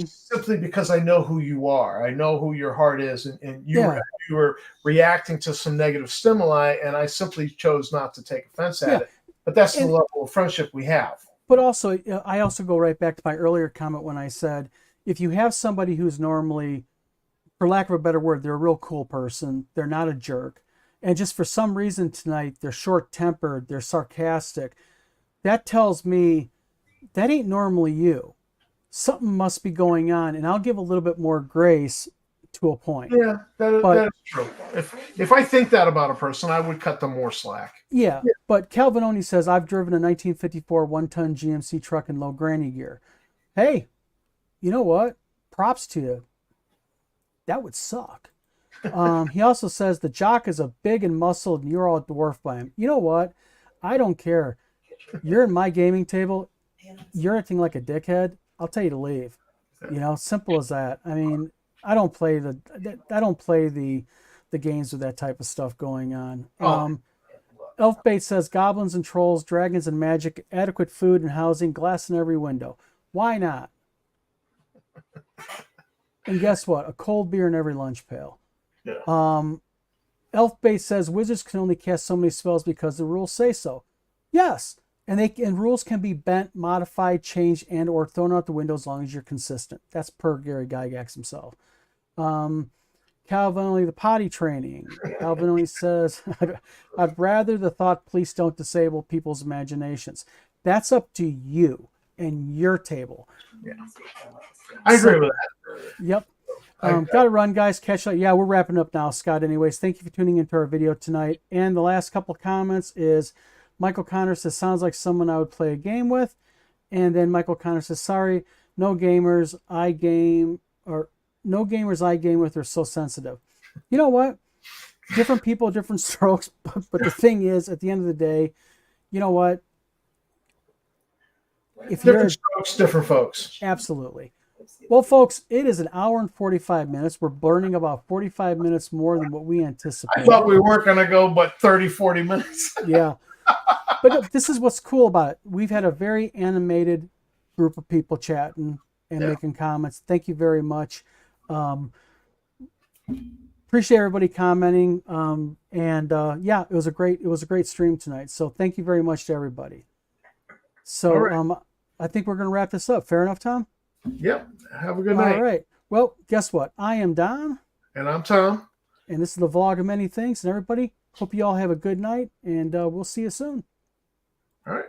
simply because I know who you are. I know who your heart is, and you were reacting to some negative stimuli, and I simply chose not to take offense at it. But that's the level of friendship we have. But also, I also go right back to my earlier comment when I said, if you have somebody who's normally, for lack of a better word, they're a real cool person, they're not a jerk, and just for some reason tonight, they're short-tempered, they're sarcastic, that tells me that ain't normally you. Something must be going on, and I'll give a little bit more grace to a point. Yeah, that is true. If I think that about a person, I would cut them more slack. Yeah, but Calvin Oney says, I've driven a 1954 one-ton GMC truck in low granny gear. Hey, you know what? Props to you. That would suck. He also says the jock is a big and muscled and you're all dwarfed by him. You know what? I don't care. You're in my gaming table. You're acting like a dickhead. I'll tell you to leave. Simple as that. I mean, I don't play the games with that type of stuff going on. Elfbait says goblins and trolls, dragons and magic, adequate food and housing, glass in every window. Why not? And guess what? A cold beer in every lunch pail. Yeah. Elfbait says wizards can only cast so many spells because the rules say so. Yes, and rules can be bent, modified, changed, and or thrown out the window as long as you're consistent. That's per Gary Gygax himself. Calvin Only, the potty training. Calvin Only says, I'd rather the thought police don't disable people's imaginations. That's up to you and your table. Yeah, I agree with that. Yep. Got to run, guys. Catch up. Yeah, we're wrapping up now, Scott. Anyways, thank you for tuning into our video tonight. And the last couple of comments is Michael Connor says, sounds like someone I would play a game with. And then Michael Connor says, sorry, no gamers I game with are so sensitive. You know what? Different people, different strokes. But the thing is, at the end of the day, you know what? if you're Different strokes, different folks. absolutely. Well, folks, it is an hour and 45 minutes. We're burning about 45 minutes more than what we I anticipated. thought we weren't going to go but 30, 40 minutes. Yeah. But no, this is what's cool about it. We've had a very animated group of people chatting and making comments. Thank you very much. Appreciate everybody commenting. Yeah, it was a great stream tonight. So thank you very much to everybody. So right. I think we're going to wrap this up. Fair enough, Tom? Yep. Have a good night. All right. Well, guess what? I am Don. And I'm Tom. And this is the vlog of many things. And everybody, hope you all have a good night. And we'll see you soon. All right.